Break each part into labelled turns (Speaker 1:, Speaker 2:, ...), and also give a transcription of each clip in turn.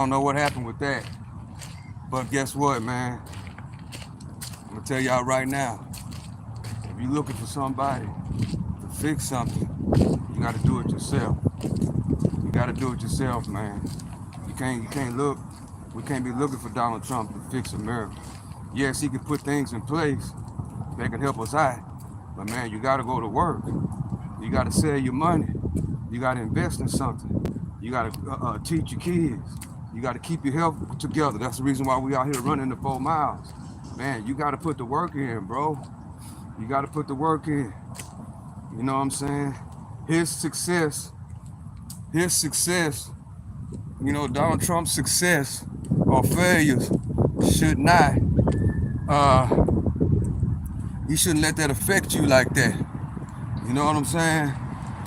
Speaker 1: I don't know what happened with that. But guess what, man? I'm gonna tell y'all right now. If you're looking for somebody to fix something, you gotta do it yourself. You gotta do it yourself, man. You can't look. We can't be looking for Donald Trump to fix America. Yes, he can put things in place that can help us out. But man, you gotta go to work. You gotta save your money. You gotta invest in something. You gotta teach your kids. You gotta keep your health together. That's the reason why we out here running the 4 miles. Man, you gotta put the work in, bro. You gotta put the work in. You know what I'm saying? His success, you know, Donald Trump's success or failures should not, you shouldn't let that affect you like that. You know what I'm saying?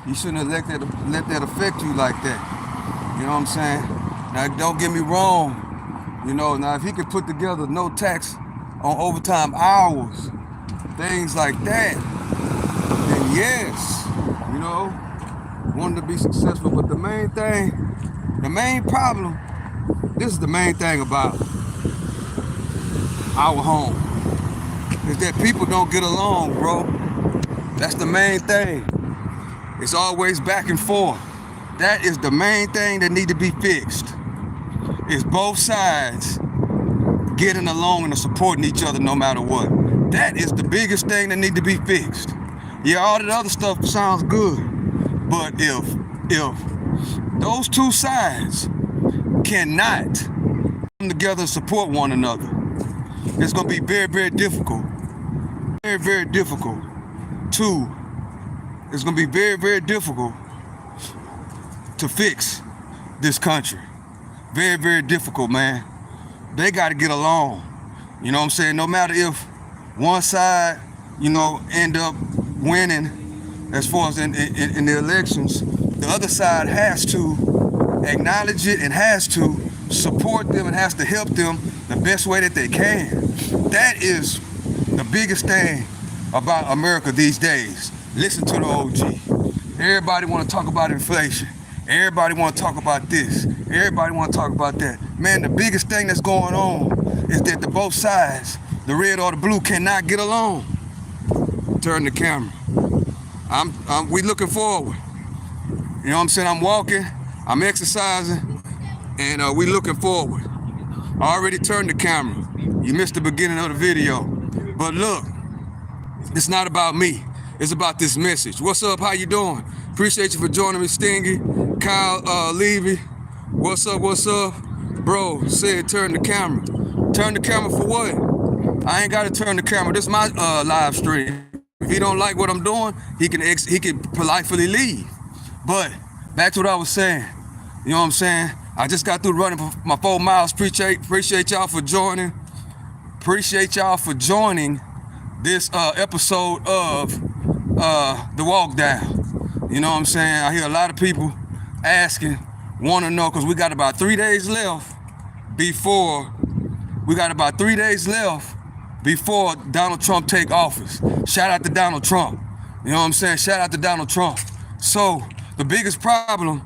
Speaker 1: You shouldn't let that affect you like that. You know what I'm saying? Now, don't get me wrong. You know, now if he could put together no tax on overtime hours, things like that, then yes, you know, wanted to be successful. But the main problem, this is the main thing about our home, is that people don't get along, bro. That's the main thing. It's always back and forth. That is the main thing that need to be fixed. Is both sides getting along and supporting each other no matter what. That is the biggest thing that need to be fixed. Yeah, all that other stuff sounds good, but if those two sides cannot come together and support one another, it's gonna be very, very difficult. Very, very difficult it's gonna be very, very difficult to fix this country. Very, very difficult, man. They gotta get along. You know what I'm saying? No matter if one side, you know, end up winning as far as in the elections, the other side has to acknowledge it and has to support them and has to help them the best way that they can. That is the biggest thing about America these days. Listen to the OG. Everybody want to talk about inflation. Everybody want to talk about this. Everybody want to talk about that. Man, the biggest thing that's going on is that the both sides, the red or the blue, cannot get along. Turn the camera. We looking forward. You know what I'm saying? I'm walking, I'm exercising, and we looking forward. I already turned the camera. You missed the beginning of the video. But look, it's not about me. It's about this message. What's up? How you doing? Appreciate you for joining me, Stingy. Kyle Levy. What's up? What's up? Bro said turn the camera. Turn the camera for what? I ain't got to turn the camera. This is my live stream. If he don't like what I'm doing, he can politely leave. But back to what I was saying. You know what I'm saying? I just got through running my 4 miles. Appreciate y'all for joining. Appreciate y'all for joining this episode of the walk down. You know what I'm saying? I hear a lot of people asking, want to know, because we got about 3 days left before Donald Trump take office. Shout out to Donald Trump. You know what I'm saying? Shout out to Donald Trump. So the biggest problem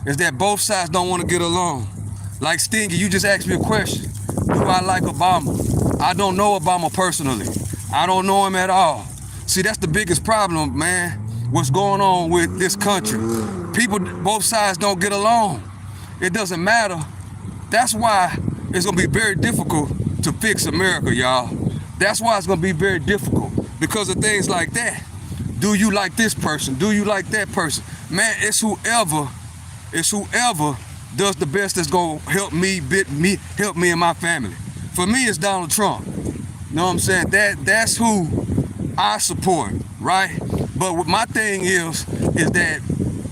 Speaker 1: is that both sides don't want to get along. Like Stingy, you just asked me a question. Do I like Obama? I don't know Obama personally. I don't know him at all. See, that's the biggest problem, man. What's going on with this country? People, both sides don't get along. It doesn't matter. That's why it's gonna be very difficult to fix America, y'all. That's why it's gonna be very difficult, because of things like that. Do you like this person? Do you like that person? Man, it's whoever does the best that's gonna help me and my family. For me, it's Donald Trump. You know what I'm saying? That's who I support, right? But what my thing is that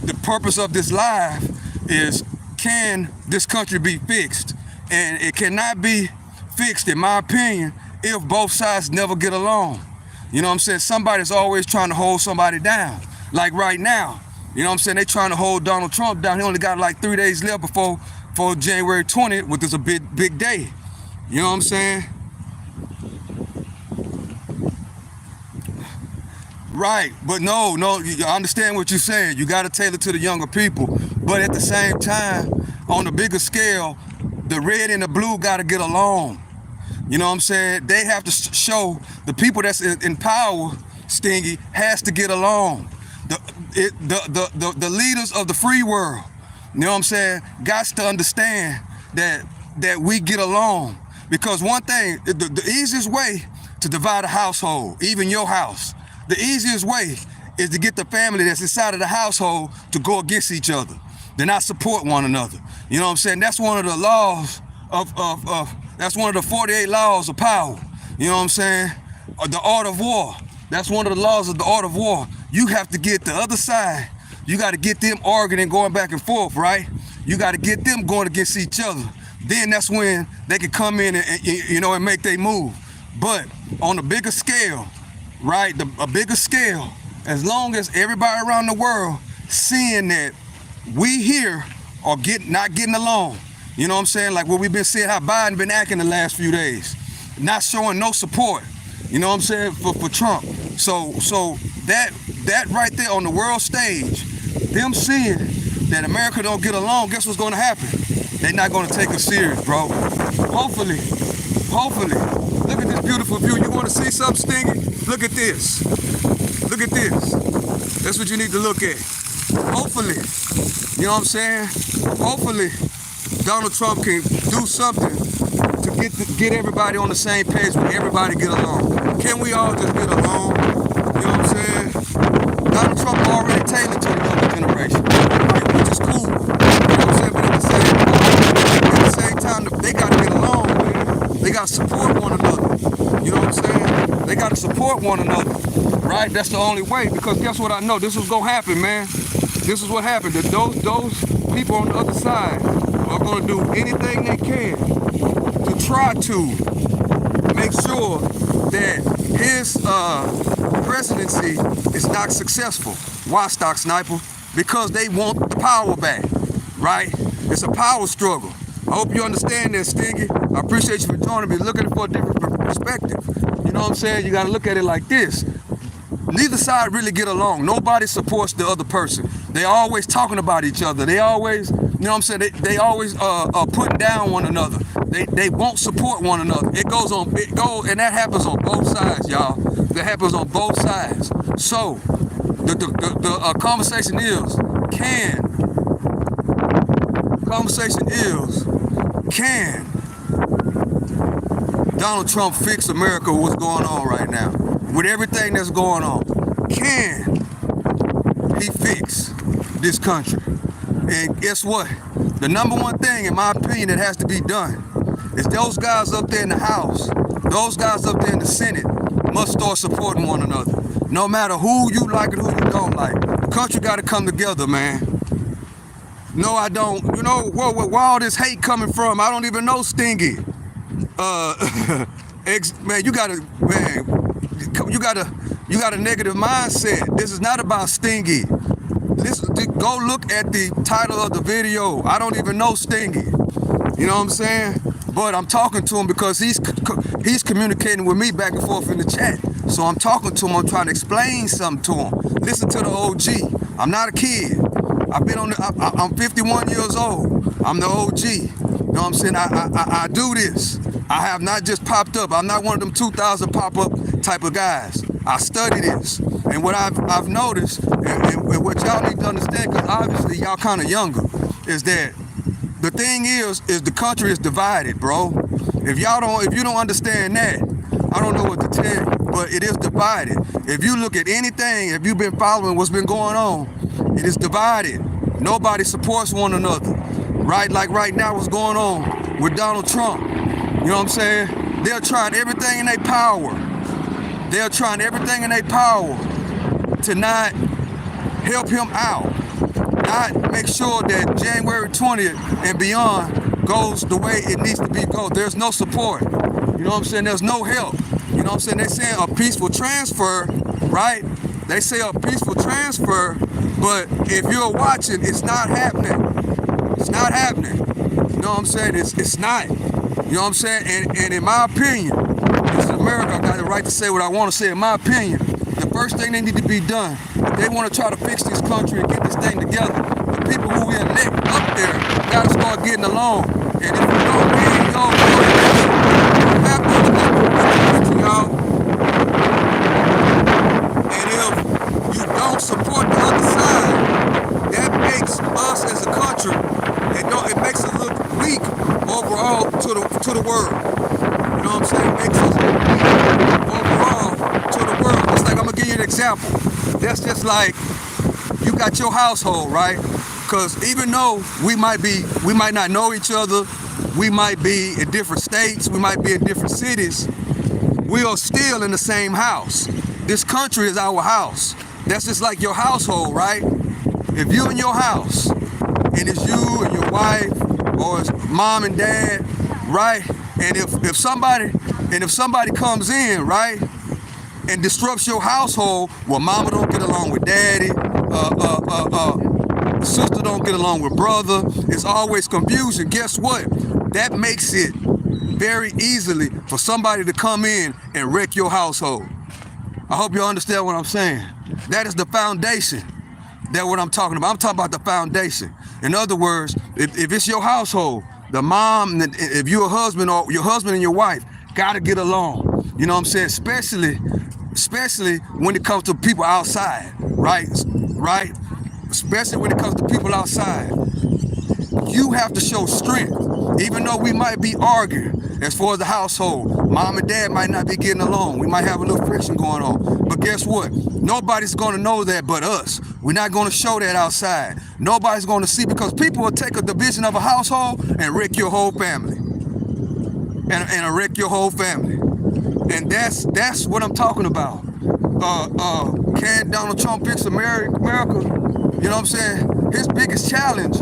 Speaker 1: the purpose of this live is, can this country be fixed? And it cannot be fixed, in my opinion, if both sides never get along. You know what I'm saying? Somebody's always trying to hold somebody down. Like right now, you know what I'm saying? They trying to hold Donald Trump down. He only got like 3 days left before January 20th, which is a big day. You know what I'm saying? Right, but no, I understand what you're saying. You got to tailor to the younger people. But at the same time, on the bigger scale, the red and the blue got to get along. You know what I'm saying? They have to show the people that's in power, Stingy, has to get along. The leaders of the free world, you know what I'm saying, got to understand that we get along. Because one thing, the easiest way to divide a household, even your house, the easiest way is to get the family that's inside of the household to go against each other. They not support one another. You know what I'm saying? That's one of the laws of that's one of the 48 laws of power. You know what I'm saying? The art of war. That's one of the laws of the art of war. You have to get the other side. You got to get them arguing and going back and forth, right? You got to get them going against each other. Then that's when they can come in and make their move. But on a bigger scale, right? A bigger scale, as long as everybody around the world seeing that we here are not getting along. You know what I'm saying? Like what we've been seeing, how Biden been acting the last few days, not showing no support. You know what I'm saying, for Trump. So that right there on the world stage, them seeing that America don't get along, guess what's going to happen? They're not going to take us serious, bro. Hopefully. Look at this beautiful view. You want to see something, Stingy? Look at this. Look at this. That's what you need to look at. Hopefully, you know what I'm saying? Hopefully, Donald Trump can do something to get everybody on the same page when everybody get along. Can we all just get along? You know what I'm saying? Donald Trump already tailored to the younger generation, right? Which is cool. You know what I'm saying? But at the same time, they got to get along, man. They got to support one another. You know what I'm saying? They got to support one another, right? That's the only way, because guess what I know? This is going to happen, man. This is what happened. That those people on the other side are going to do anything they can to try to make sure that his presidency is not successful. Why, Stock Sniper? Because they want the power back, right? It's a power struggle. I hope you understand that, Stingy. I appreciate you for joining me, looking for a different perspective. You know what I'm saying? You got to look at it like this. Neither side really get along. Nobody supports the other person. They always talking about each other. They always, you know what I'm saying? They always putting down one another. They won't support one another. It goes, and that happens on both sides, y'all. That happens on both sides. So the conversation is, can Donald Trump fix America? What's going on right now? With everything that's going on, can he fix this country? And guess what? The number one thing, in my opinion, that has to be done is those guys up there in the House, those guys up there in the Senate must start supporting one another. No matter who you like and who you don't like. The country got to come together, man. No, I don't. You know, where all this hate coming from? I don't even know, Stingy. Man, you got a negative mindset. This is not about Stingy. Go look at the title of the video. I don't even know Stingy. You know what I'm saying? But I'm talking to him because he's communicating with me back and forth in the chat. So I'm talking to him. I'm trying to explain something to him. Listen to the OG. I'm not a kid. I'm 51 years old. I'm the OG. You know what I'm saying? I do this. I have not just popped up. I'm not one of them 2000 pop-up type of guys. I study this. And what I've noticed, and what y'all need to understand, because obviously y'all kind of younger, is that the thing is the country is divided, bro. If you don't understand that, I don't know what to tell you, but it is divided. If you look at anything, if you've been following what's been going on, it is divided. Nobody supports one another, right? Like right now, what's going on with Donald Trump. You know what I'm saying? They're trying everything in their power. They're trying everything in their power to not help him out, not make sure that January 20th and beyond goes the way it needs to be go. There's no support. You know what I'm saying? There's no help. You know what I'm saying? They're saying a peaceful transfer, right? They say a peaceful transfer, but if you're watching, it's not happening. It's not happening. You know what I'm saying? It's not. You know what I'm saying? And in my opinion, this is America. I got the right to say what I want to say. In my opinion, the first thing they need to be done, if they want to try to fix this country and get this thing together, the people who we elect up there got to start getting along. And if you don't win your election, you have to look at the y'all. And if you don't support the other side, that makes us as a country, it makes us look weak overall to the world. You know what I'm saying? It makes us look weak overall to the world. It's like, I'm gonna give you an example. That's just like, you got your household, right? Because even though we might not know each other, we might be in different states, we might be in different cities, we are still in the same house. This country is our house. That's just like your household, right? If you're in your house, and it's you and your wife, or it's mom and dad, right? And if somebody comes in, right, and disrupts your household, well, mama don't get along with daddy, sister don't get along with brother, it's always confusion. Guess what? That makes it very easily for somebody to come in and wreck your household. I hope you understand what I'm saying. That is the foundation. That's what I'm talking about. I'm talking about the foundation. In other words, if it's your household, the mom, if you're a husband, or your husband and your wife gotta get along. You know what I'm saying? Especially when it comes to people outside, right? Right? Especially when it comes to people outside. You have to show strength. Even though we might be arguing as far as the household, mom and dad might not be getting along. We might have a little friction going on. But guess what? Nobody's gonna know that but us. We're not gonna show that outside. Nobody's gonna see, because people will take a division of a household and wreck your whole family. And wreck your whole family. And that's what I'm talking about. Can Donald Trump fix America? You know what I'm saying? His biggest challenge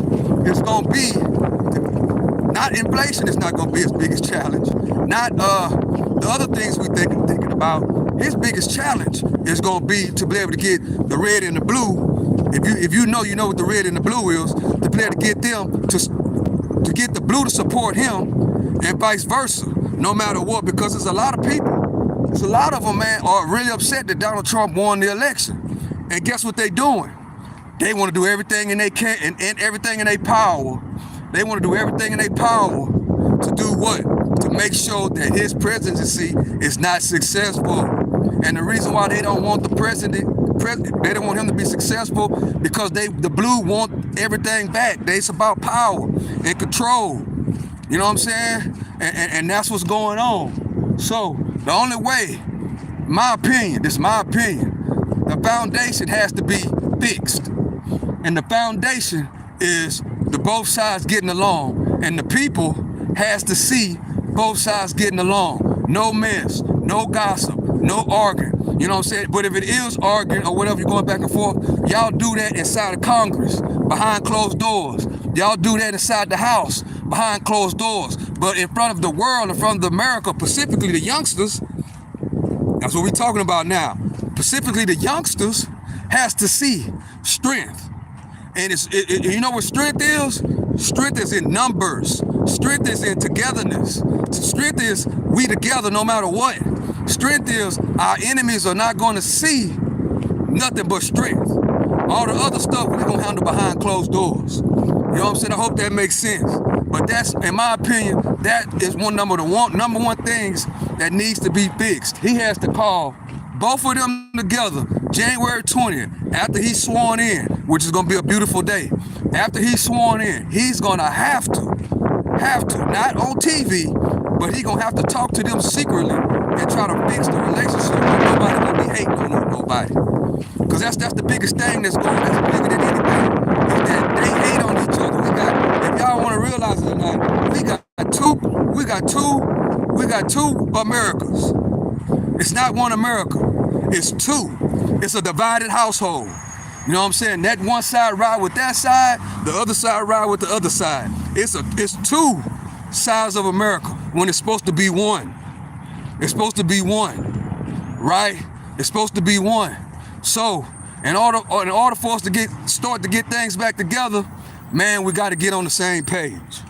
Speaker 1: is gonna be, not inflation is not gonna be his biggest challenge. Not the other things we thinking about. His biggest challenge is gonna be to be able to get the red and the blue. If you know what the red and the blue is, to be able to get them to get the blue to support him, and vice versa. No matter what, because there's a lot of people. There's a lot of them, man, are really upset that Donald Trump won the election. And guess what they doing? They want to do everything in their and everything in their power. They want to do everything in their power to do what? To make sure that his presidency is not successful. And the reason why they don't want the president, they don't want him to be successful, because the blue want everything back. It's about power and control. You know what I'm saying? And that's what's going on. So the only way, my opinion, this is my opinion, the foundation has to be fixed. And the foundation is the both sides getting along. And the people has to see both sides getting along. No mess, no gossip, no arguing. You know what I'm saying? But if it is arguing or whatever, you're going back and forth, y'all do that inside of Congress, behind closed doors. Y'all do that inside the House, behind closed doors. But in front of the world, in front of America, specifically the youngsters, that's what we're talking about now. Specifically the youngsters has to see strength. And you know what strength is? Strength is in numbers. Strength is in togetherness. Strength is we together no matter what. Strength is our enemies are not going to see nothing but strength. All the other stuff we're going to handle behind closed doors. You know what I'm saying? I hope that makes sense. But that's, in my opinion, that is number one things that needs to be fixed. He has to call both of them together January 20th, after he's sworn in, which is going to be a beautiful day. After he's sworn in, he's going to have to, not on TV, but he's going to have to talk to them secretly and try to fix the relationship. Nobody going to be hating on nobody. Because that's the biggest thing that's bigger than anything, is that they hate on each other. If y'all want to realize it or not, we got two Americas. It's not one America, it's two. It's a divided household. You know what I'm saying? That one side ride with that side, the other side ride with the other side. It's two sides of America when it's supposed to be one. It's supposed to be one, right? It's supposed to be one. So, in order for us to start to get things back together, man, we got to get on the same page.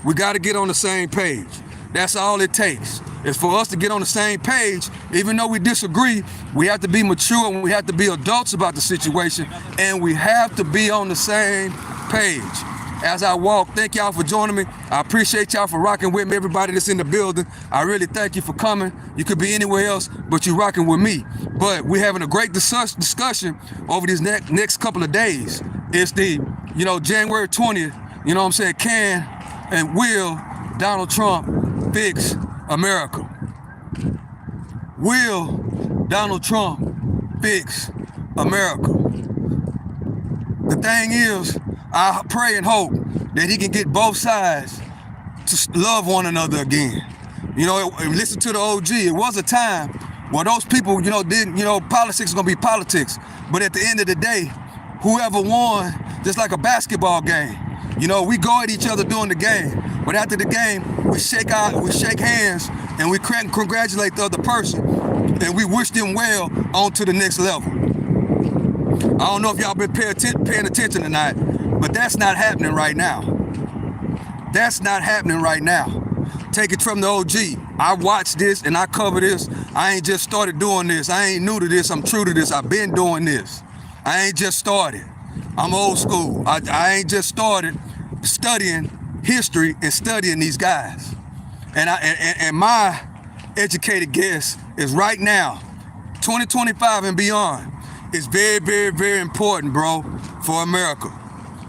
Speaker 1: We got to get on the same page. That's all it takes. is for us to get on the same page. Even though we disagree, we have to be mature and we have to be adults about the situation, and we have to be on the same page. As I walk, thank y'all for joining me. I appreciate y'all for rocking with me, everybody that's in the building. I really thank you for coming. You could be anywhere else, but you're rocking with me. But we're having a great discussion over these next couple of days. It's the, January 20th, you know what I'm saying, can and will Donald Trump fix America? Will Donald Trump fix America? The thing is, I pray and hope that he can get both sides to love one another again. Listen to the OG. It was a time where those people, politics is gonna be politics. But at the end of the day, whoever won, just like a basketball game, we go at each other during the game. But after the game, we shake hands and we congratulate the other person and we wish them well on to the next level. I don't know if y'all been paying attention tonight, but that's not happening right now. That's not happening right now. Take it from the OG. I watched this and I cover this. I ain't just started doing this. I ain't new to this. I'm true to this. I've been doing this. I ain't just started. I'm old school. I ain't just started studying history and studying these guys. And my educated guess is right now, 2025 and beyond, is very, very, very important, bro, for America.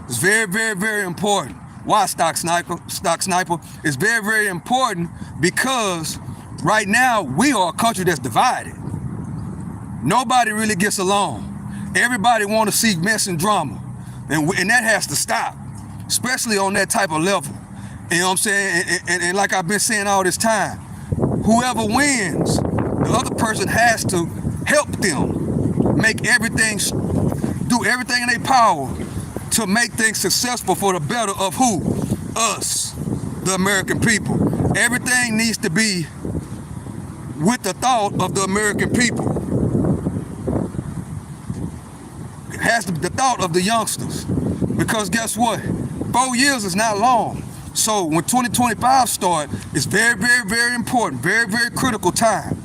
Speaker 1: It's very, very, very important. Why, Stock Sniper? It's very, very important because right now we are a country that's divided. Nobody really gets along. Everybody want to see mess and drama. And that has to stop, especially on that type of level. You know what I'm saying? And like I've been saying all this time, whoever wins, the other person has to help them do everything in their power to make things successful for the better of who? Us, the American people. Everything needs to be with the thought of the American people. It has to be the thought of the youngsters. Because guess what? 4 years is not long. So when 2025 starts, it's very, very, very important, very, very critical time.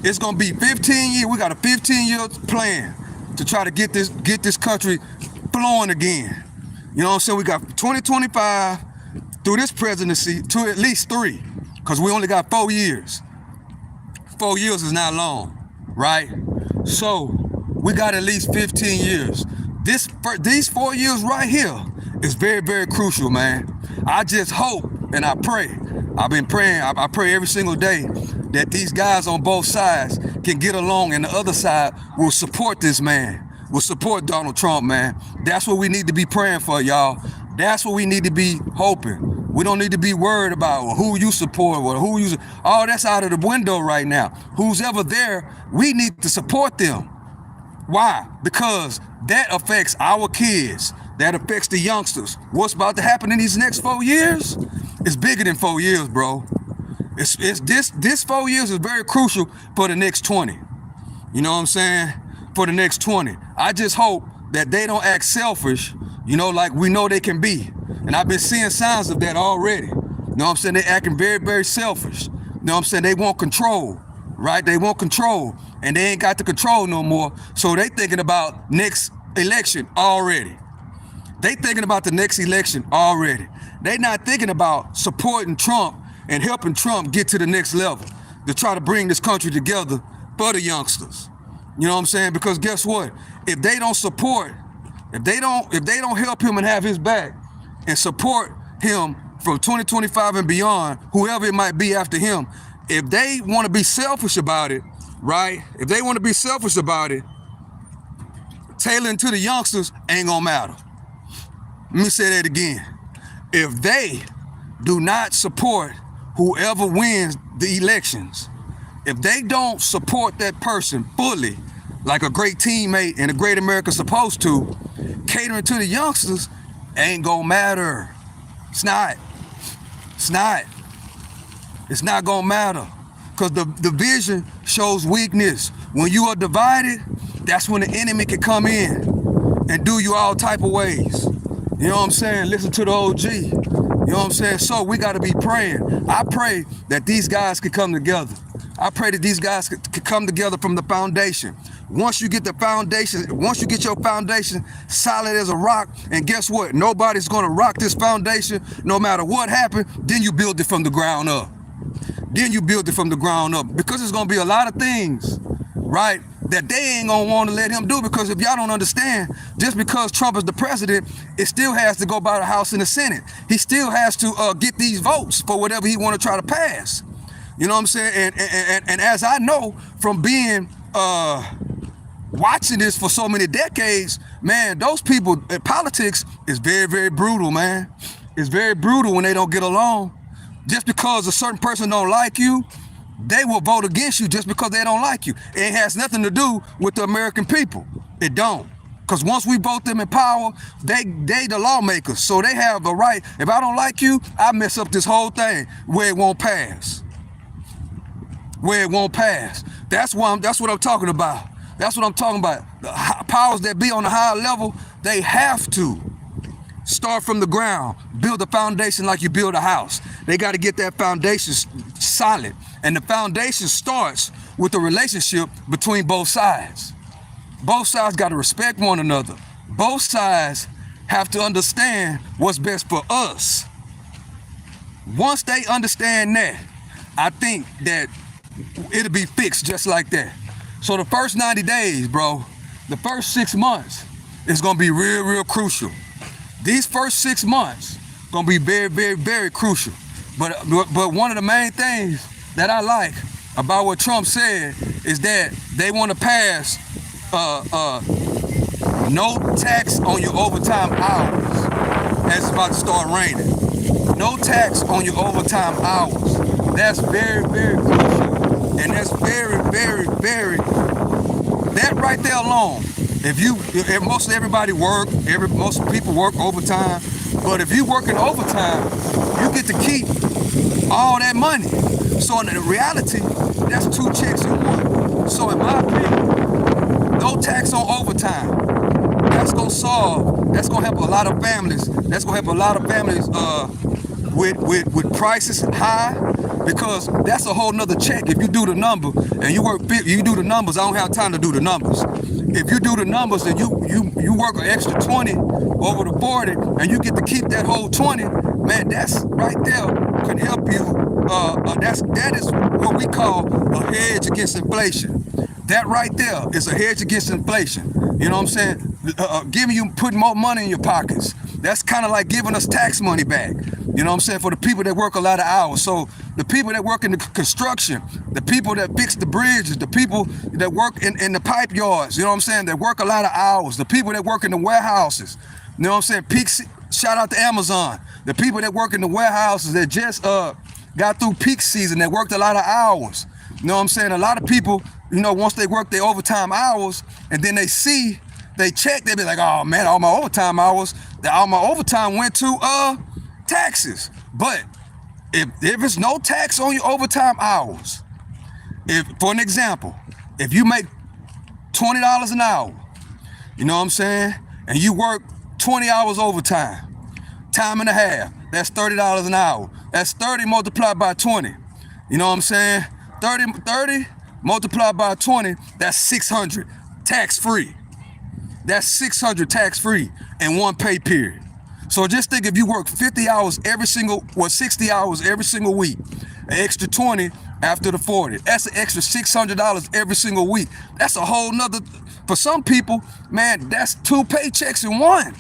Speaker 1: It's gonna be 15 years. We got a 15-year plan to try to get this country flowing again. You know what I'm saying? We got 2025 through this presidency to at least 3, because we only got 4 years. 4 years is not long, right? So we got at least 15 years. These 4 years right here is very, very crucial, man. I just hope and I pray. I've been praying. I pray every single day that these guys on both sides can get along and the other side will support this man, will support Donald Trump, man. That's what we need to be praying for, y'all. That's what we need to be hoping. We don't need to be worried about who you support or who you... All that's out of the window right now. Who's ever there, we need to support them. Why? Because that affects our kids. That affects the youngsters. What's about to happen in these next 4 years? It's bigger than 4 years, bro. This 4 years is very crucial for the next 20. You know what I'm saying? For the next 20. I just hope that they don't act selfish, like we know they can be. And I've been seeing signs of that already. You know what I'm saying? They acting very, very selfish. You know what I'm saying? They want control, right? They want control. And they ain't got the control no more. So they thinking about next election already. They thinking about the next election already. They not thinking about supporting Trump and helping Trump get to the next level to try to bring this country together for the youngsters. You know what I'm saying? Because guess what? If they don't support, if they don't help him and have his back and support him from 2025 and beyond, whoever it might be after him, if they want to be selfish about it, right? If they want to be selfish about it, tailoring to the youngsters ain't gonna matter. Let me say that again. If they do not support whoever wins the elections, if they don't support that person fully, like a great teammate and a great America's supposed to, catering to the youngsters ain't gonna matter. It's not. It's not. It's not gonna matter. Because the division shows weakness. When you are divided, that's when the enemy can come in and do you all type of ways. You know what I'm saying? Listen to the OG. You know what I'm saying? So we got to be praying. I pray that these guys could come together. I pray that these guys could come together from the foundation. Once you get the foundation, once you get your foundation solid as a rock, and guess what? Nobody's going to rock this foundation no matter what happened, then you build it from the ground up. Then you build it from the ground up, because there's going to be a lot of things, right, that they ain't going to want to let him do, because if y'all don't understand, just because Trump is the president, it still has to go by the House and the Senate. He still has to get these votes for whatever he want to try to pass. You know what I'm saying? And as I know from being watching this for so many decades, man, those people in politics is very, very brutal, man. It's very brutal when they don't get along. Just because a certain person don't like you, they will vote against you just because they don't like you. It has nothing to do with the American people. It don't. Because once we vote them in power, they the lawmakers. So they have the right. If I don't like you, I mess up this whole thing where it won't pass. Where it won't pass. That's what I'm talking about. That's what I'm talking about. The powers that be on the higher level, they have to start from the ground, build a foundation like you build a house. They got to get that foundation solid. And the foundation starts with the relationship between both sides. Both sides got to respect one another. Both sides have to understand what's best for us. Once they understand that, I think that it'll be fixed just like that. So the first 90 days, bro, the first 6 months is going to be real, real crucial. These first 6 months going to be very, very, very crucial. But one of the main things that I like about what Trump said is that they want to pass no tax on your overtime hours as it's about to start raining. No tax on your overtime hours. That's very, very crucial. And that's very, very, very, that right there alone, if most everybody work, most people work overtime, but if you working overtime, you get to keep all that money. So in reality, that's 2 checks in one. So in my opinion, no tax on overtime. That's gonna help a lot of families. That's gonna help a lot of families with prices high, because that's a whole nother check. If you do the number and you do the numbers, I don't have time to do the numbers. If you do the numbers and you work an extra 20 over the 40 and you get to keep that whole 20, man, that's right there can help you. That is what we call a hedge against inflation. That right there is a hedge against inflation. You know what I'm saying? Putting more money in your pockets. That's kind of like giving us tax money back. You know what I'm saying? For the people that work a lot of hours. So the people that work in the construction, the people that fix the bridges, the people that work in the pipe yards, you know what I'm saying? That work a lot of hours. The people that work in the warehouses, you know what I'm saying? Shout out to Amazon. The people that work in the warehouses that just got through peak season, that worked a lot of hours. You know what I'm saying? A lot of people, you know, once they work their overtime hours and then they check, they be like, oh man, all my overtime hours, all my overtime went to taxes. But if it's no tax on your overtime hours, for an example, if you make $20 an hour, you know what I'm saying, and you work 20 hours overtime, time and a half, that's $30 an hour. That's 30 multiplied by 20. You know what I'm saying? 30 multiplied by 20, that's 600 tax-free. That's 600 tax-free in one pay period. So just think, if you work 50 hours 60 hours every single week, an extra 20 after the 40, that's an extra $600 every single week. That's a whole nother, for some people, man, that's 2 paychecks in one.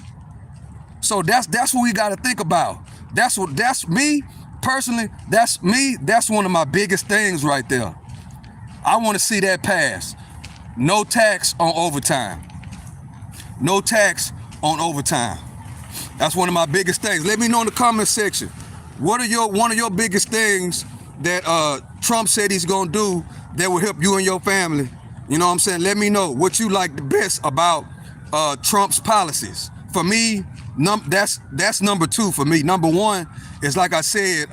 Speaker 1: So that's what we got to think about. That's me personally. That's me. That's one of my biggest things right there. I want to see that pass. No tax on overtime. No tax on overtime. That's one of my biggest things. Let me know in the comment section, what are one of your biggest things that Trump said he's gonna do that will help you and your family? You know what I'm saying? Let me know what you like the best about Trump's policies. For me, that's number 2 for me. Number 1 is, like I said,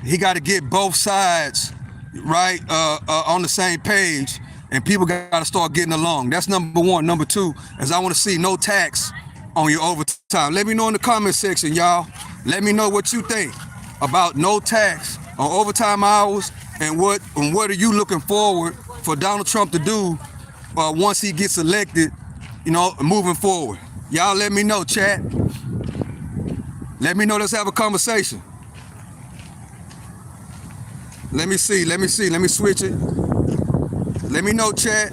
Speaker 1: he got to get both sides right on the same page, and people got to start getting along. That's number 1. Number 2 is I want to see no tax on your overtime. Let me know in the comment section, y'all. Let me know what you think about no tax on overtime hours, and what are you looking forward for Donald Trump to do once he gets elected, moving forward. Y'all let me know, chat. Let me know. Let's have a conversation. Let me see. Let me switch it. Let me know, chat.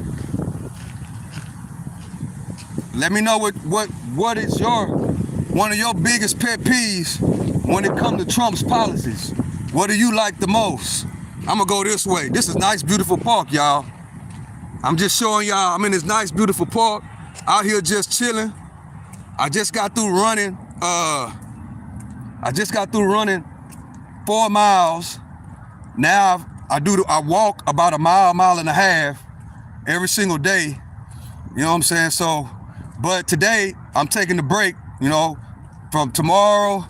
Speaker 1: Let me know what is one of your biggest pet peeves when it comes to Trump's policies. What do you like the most? I'm gonna go this way. This is nice, beautiful park, y'all. I'm just showing y'all I'm in this nice, beautiful park, out here just chilling. I just got through running 4 miles. Now I walk about a mile and a half every single day. You know what I'm saying? So, but today I'm taking a break, from tomorrow,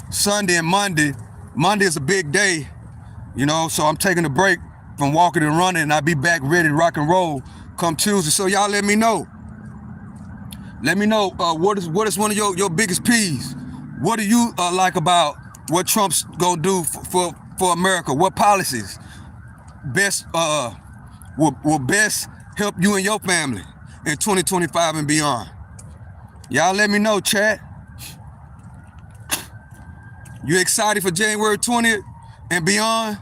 Speaker 1: Sunday, and Monday. Monday is a big day, so I'm taking a break from walking and running, and I'll be back ready to rock and roll come Tuesday. So y'all let me know. Let me know what is one of your biggest peeves. What do you like about what Trump's gonna do for America? What policies best will best help you and your family in 2025 and beyond? Y'all let me know, chat. You excited for January 20th and beyond?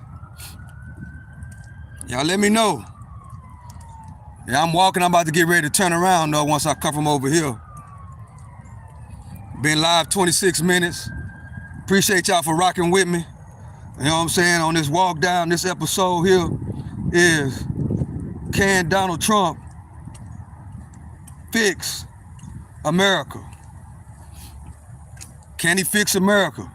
Speaker 1: Y'all let me know. Yeah, I'm walking. I'm about to get ready to turn around though once I come from over here. Been live 26 minutes. Appreciate y'all for rocking with me. You know what I'm saying? On this walk down, this episode here is, can Donald Trump fix America? Can he fix America?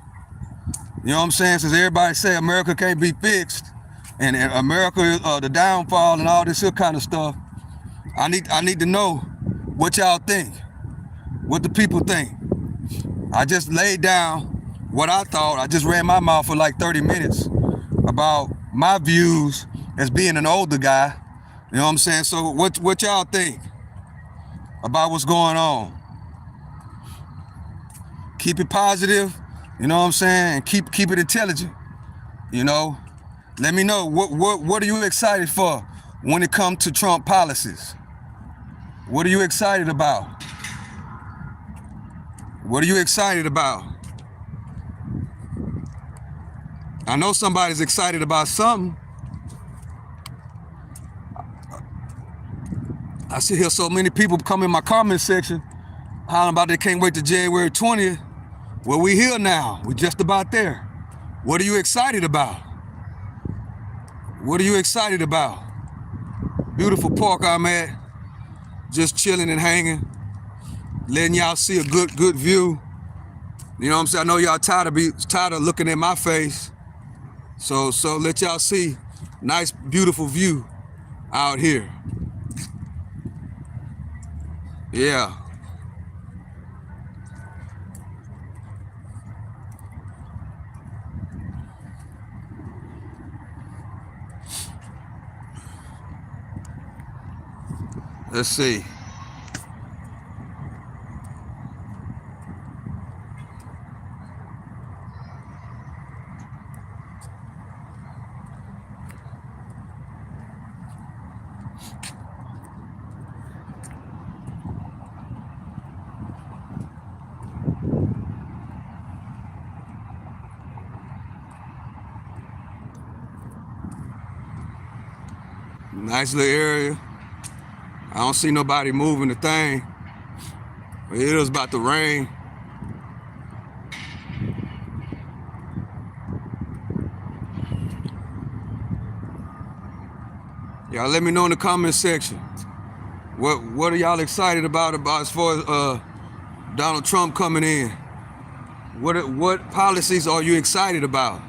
Speaker 1: You know what I'm saying? Since everybody say America can't be fixed, and America is the downfall and all this here kind of stuff, I need to know what y'all think, what the people think. I just laid down what I thought. I just ran my mouth for like 30 minutes about my views as being an older guy. You know what I'm saying? So what y'all think about what's going on? Keep it positive, you know what I'm saying? And keep it intelligent, Let me know what are you excited for when it comes to Trump policies? What are you excited about? What are you excited about? I know somebody's excited about something. I see here so many people come in my comment section hollering about they can't wait to January 20th. Well, we here now. We just about there. What are you excited about? What are you excited about? Beautiful park I'm at. Just chilling and hanging. Letting y'all see a good view. You know what I'm saying? I know y'all tired of looking at my face. So let y'all see nice, beautiful view out here. Yeah. Let's see. Nice little area. I don't see nobody moving the thing. It was about to rain. Y'all let me know in the comment section. What are y'all excited about as far as Donald Trump coming in? What policies are you excited about?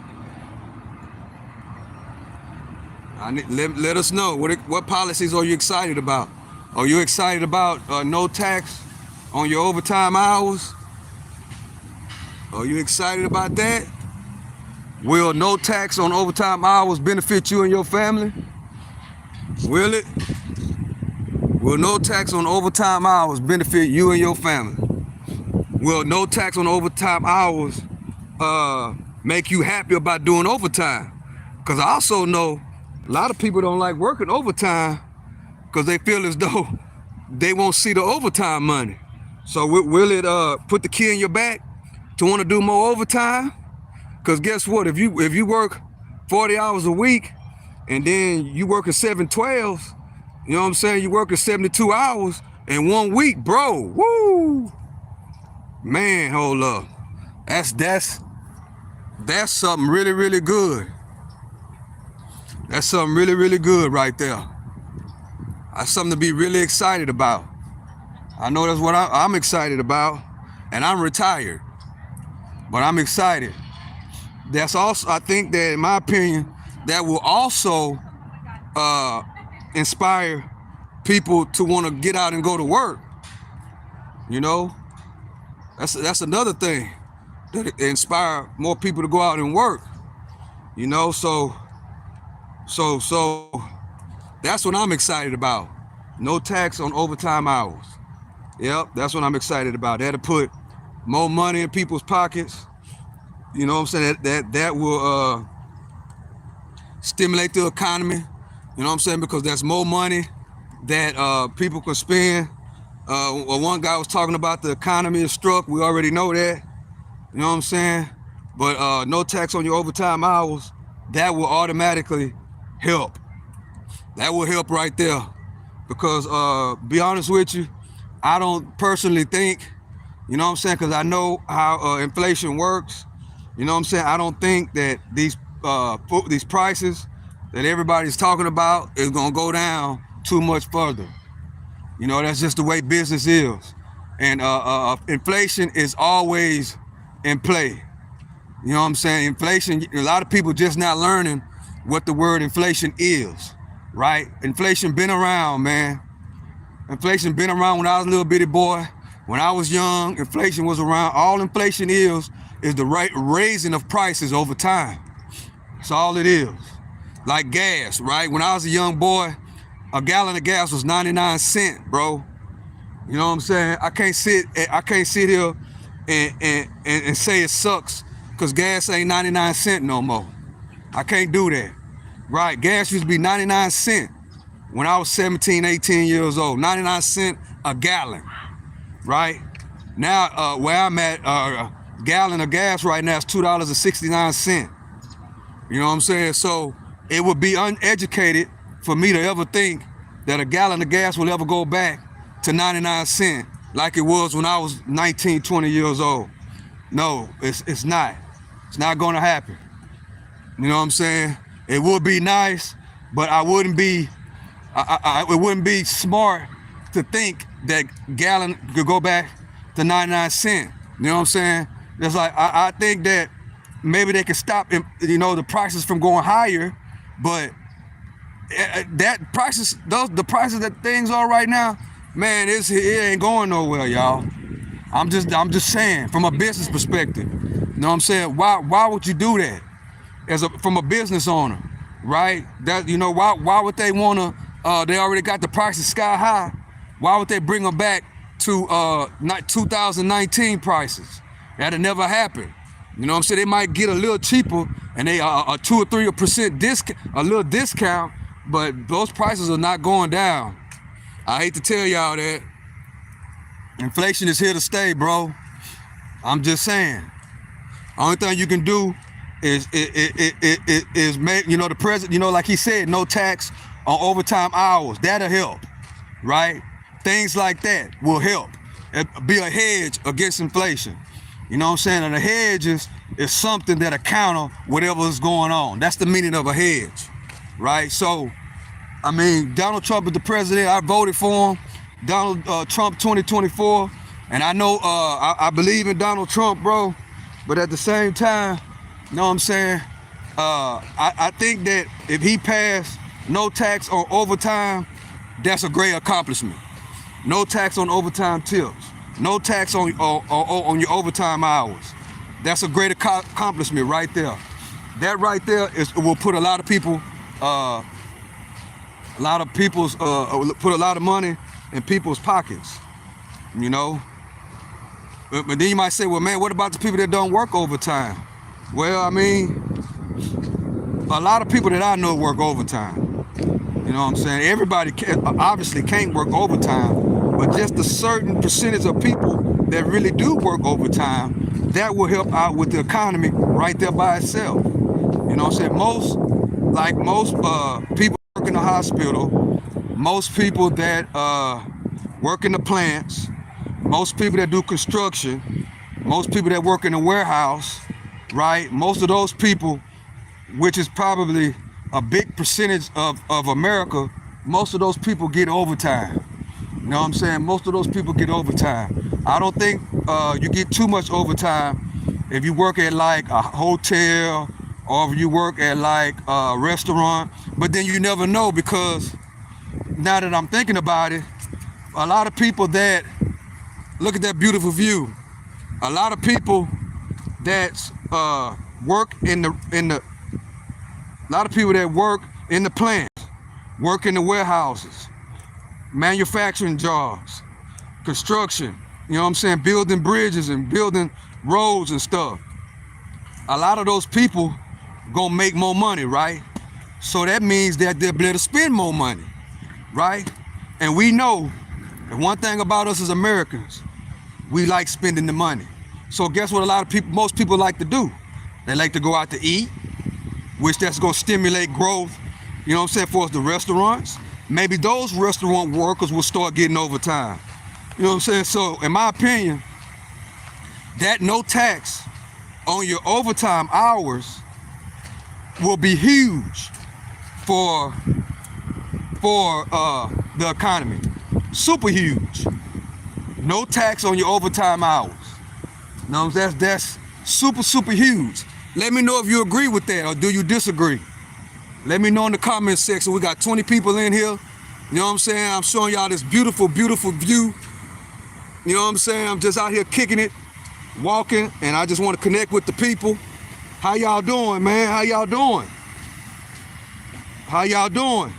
Speaker 1: Let us know. What policies are you excited about? Are you excited about no tax on your overtime hours? Are you excited about that? Will no tax on overtime hours benefit you and your family? Will it? Will no tax on overtime hours benefit you and your family? Will no tax on overtime hours make you happy about doing overtime. Because I also know a lot of people don't like working overtime because they feel as though they won't see the overtime money. So will it put the key in your back to want to do more overtime? Because guess what? If you work 40 hours a week and then you work at 7/12s, you know what I'm saying? You work at 72 hours in 1 week, bro. Woo! Man, hold up. That's something really, really good. That's something really, really good right there. That's something to be really excited about. I know that's what I'm excited about, and I'm retired, but I'm excited. That's also, I think that in my opinion, that will also inspire people to want to get out and go to work. You know, that's another thing that inspire more people to go out and work. You know, so that's what I'm excited about. No tax on overtime hours. Yep, that's what I'm excited about. That'll put more money in people's pockets. You know what I'm saying? That will stimulate the economy. You know what I'm saying? Because that's more money that people can spend. One guy was talking about the economy is struck. We already know that. You know what I'm saying? But no tax on your overtime hours, that will automatically help. That will help right there. Because be honest with you, I don't personally think, you know what I'm saying, because I know how inflation works. You know what I'm saying? I don't think that these prices that everybody's talking about is going to go down too much further. You know, that's just the way business is. And inflation is always in play. You know what I'm saying? Inflation, a lot of people just not learning what the word inflation is, right? Inflation been around, man. Inflation been around when I was a little bitty boy. When I was young, inflation was around. All inflation is the raising of prices over time. That's all it is. Like gas, right? When I was a young boy, a gallon of gas was 99 cents, bro. You know what I'm saying? I can't sit here and say it sucks because gas ain't 99 cents no more. I can't do that. Right? Gas used to be 99 cents when I was 17, 18 years old. 99 cents a gallon. Right? Now, where I'm at, a gallon of gas right now is $2.69. You know what I'm saying? So it would be uneducated for me to ever think that a gallon of gas will ever go back to 99 cents like it was when I was 19, 20 years old. No, it's not. It's not gonna happen. You know what I'm saying? It would be nice, but it wouldn't be smart to think that gallon could go back to 99 cents. You know what I'm saying? It's like, I think that maybe they could stop, you know, the prices from going higher, but the prices that things are right now, man, it ain't going nowhere, y'all. I'm just saying, from a business perspective. You know what I'm saying? Why would you do that from a business owner, right? That, you know, why would they wanna? They already got the prices sky high. Why would they bring them back to 2019 prices? That'll never happen. You know what I'm saying? They might get a little cheaper, and they a 2 or 3% discount, a little discount, but those prices are not going down. I hate to tell y'all that. Inflation is here to stay, bro. I'm just saying. Only thing you can do is make, you know, the president, you know, like he said, no tax on overtime hours. That'll help, right? Things like that will help. It'll be a hedge against inflation. You know what I'm saying? And a hedge is something that'll counter whatever is going on. That's the meaning of a hedge, right? So, I mean, Donald Trump is the president. I voted for him. Donald Trump 2024. And I know I believe in Donald Trump, bro. But at the same time, you know what I'm saying? I think that if he passed no tax on overtime, that's a great accomplishment. No tax on overtime tips. No tax on your overtime hours. That's a great accomplishment right there. That right there will put a lot of people, put a lot of money in people's pockets, you know. But then you might say, well, man, what about the people that don't work overtime? Well, I mean, a lot of people that I know work overtime. You know what I'm saying? Everybody obviously can't work overtime, but just a certain percentage of people that really do work overtime, that will help out with the economy right there by itself. You know what I'm saying? Most people work in the hospital, most people that work in the plants, most people that do construction, most people that work in the warehouse, right? Most of those people, which is probably a big percentage of America, most of those people get overtime. You know what I'm saying? Most of those people get overtime. I don't think you get too much overtime if you work at like a hotel or if you work at like a restaurant. But then you never know, because now that I'm thinking about it, a lot of people that, look at that beautiful view. A lot of people that work a lot of people that work in the plants, work in the warehouses, manufacturing jobs, construction, you know what I'm saying, building bridges and building roads and stuff. A lot of those people gonna make more money, right? So that means that they'll be able to spend more money, right? And we know that one thing about us as Americans, we like spending the money. So guess what most people like to do? They like to go out to eat, which that's gonna stimulate growth, you know what I'm saying, for us, the restaurants. Maybe those restaurant workers will start getting overtime. You know what I'm saying? So in my opinion, that no tax on your overtime hours will be huge for the economy. Super huge. No tax on your overtime hours. You know, that's super huge. Let me know if you agree with that or do you disagree. Let me know in the comment section. We got 20 people in here. You know what I'm saying? I'm showing y'all this beautiful view. You know what I'm saying? I'm just out here kicking it, walking, and I just want to connect with the people. How y'all doing, man? How y'all doing? How y'all doing?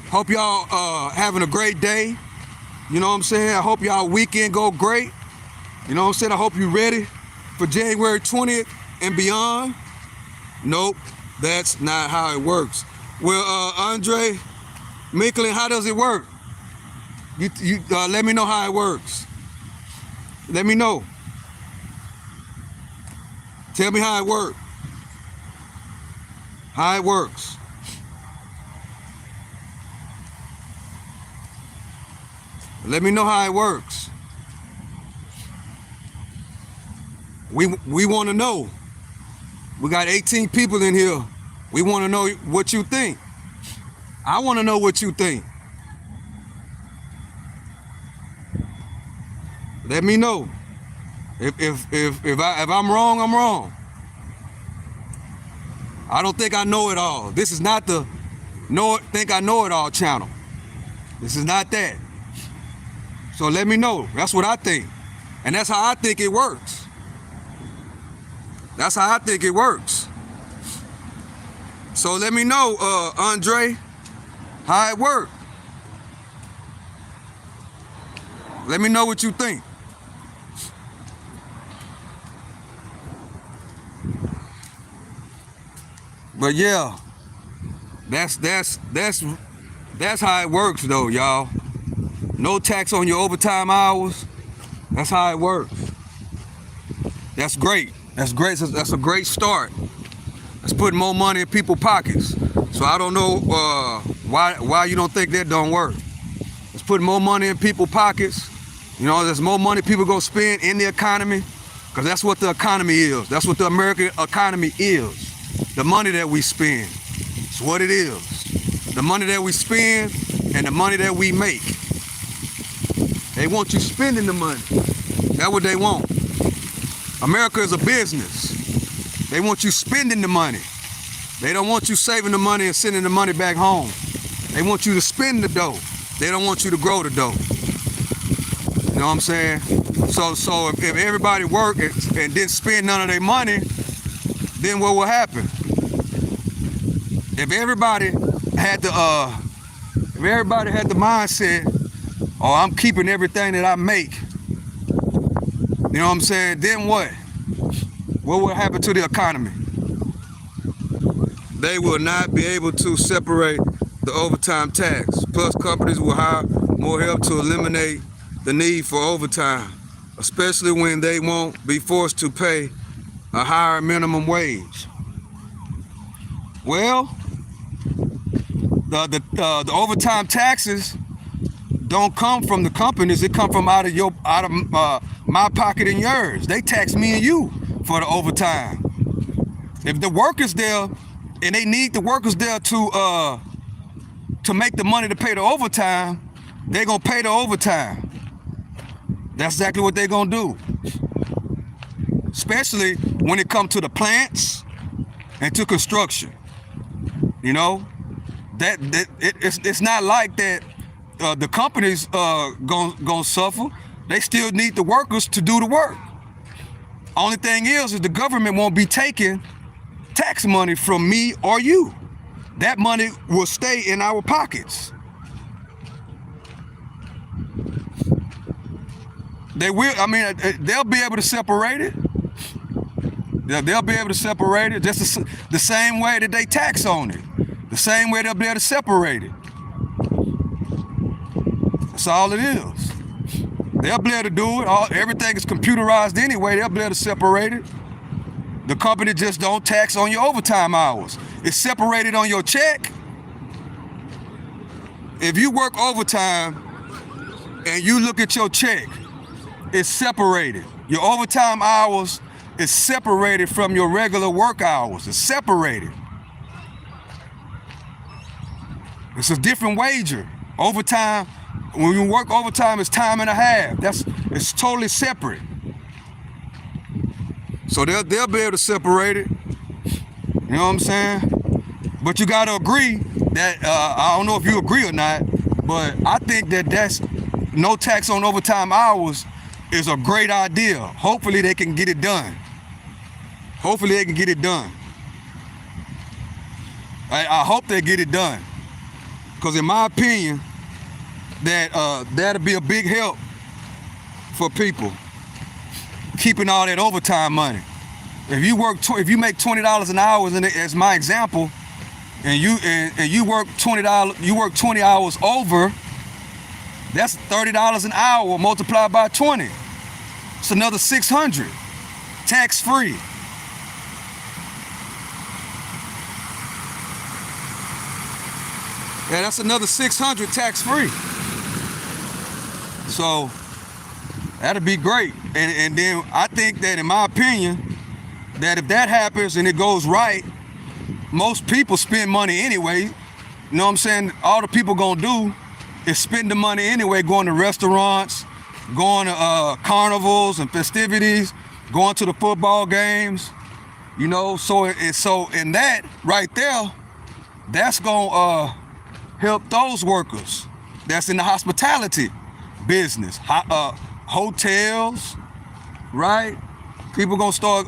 Speaker 1: Hope y'all having a great day. You know what I'm saying? I hope y'all weekend go great. You know what I'm saying? I hope you ready for January 20th and beyond. Nope, that's not how it works. Well, Andre Micklin, how does it work? You let me know how it works. Let me know. Tell me how it works. How it works. Let me know how it works. We want to know. We got 18 people in here. We want to know what you think. I want to know what you think. Let me know. If I'm wrong, I'm wrong. I don't think I know it all. This is not the think I know it all channel. This is not that. So let me know. That's what I think. And that's how I think it works. That's how I think it works. So let me know, Andre, how it works. Let me know what you think. But yeah, that's how it works though, y'all. No tax on your overtime hours. That's how it works. That's great. That's great. That's a great start. That's putting more money in people's pockets. So I don't know why you don't think that don't work. It's putting more money in people's pockets. You know, there's more money people gonna spend in the economy, because that's what the economy is. That's what the American economy is. The money that we spend. It's what it is. The money that we spend and the money that we make. They want you spending the money. That's what they want. America is a business. They want you spending the money. They don't want you saving the money and sending the money back home. They want you to spend the dough. They don't want you to grow the dough. You know what I'm saying? So if everybody worked and didn't spend none of their money, then what will happen? If everybody had the mindset, oh, I'm keeping everything that I make, you know what I'm saying? Then what? what will happen to the economy? They will not be able to separate the overtime tax. Plus, companies will hire more help to eliminate the need for overtime, especially when they won't be forced to pay a higher minimum wage. Well, the overtime taxes don't come from the companies. It come from out of my pocket and yours. They tax me and you for the overtime. If the workers there, and they need the workers there to make the money to pay the overtime, they're gonna pay the overtime. That's exactly what they're gonna do. Especially when it comes to the plants and to construction. You know, it's not like that. The companies gonna suffer. They still need the workers to do the work. Only thing is the government won't be taking tax money from me or you. That money will stay in our pockets. They will. I mean, they'll be able to separate it. They'll be able to separate it just the same way that they tax on it. The same way they'll be able to separate it. That's all it is. They'll be able to do it. Everything is computerized anyway. They'll be able to separate it. The company just don't tax on your overtime hours. It's separated on your check. If you work overtime and you look at your check, it's separated. Your overtime hours is separated from your regular work hours. It's separated. It's a different wager. Overtime, when you work overtime, it's time and a half. It's totally separate. So they'll be able to separate it. You know what I'm saying? But you got to agree that, I don't know if you agree or not, but I think that's no tax on overtime hours is a great idea. Hopefully they can get it done. Hopefully they can get it done. I hope they get it done. Because in my opinion, that'll be a big help for people. Keeping all that overtime money. If you make $20 an hour, as my example, and you work $20 hours over, that's $30 an hour multiplied by 20. It's another $600, tax free. Yeah, that's another $600 tax free. So that'd be great. And then I think that, in my opinion, that if that happens and it goes right, most people spend money anyway. You know what I'm saying? All the people gonna do is spend the money anyway, going to restaurants, going to carnivals and festivities, going to the football games. You know, so in that right there, that's gonna help those workers that's in the hospitality business, hotels, right? People gonna start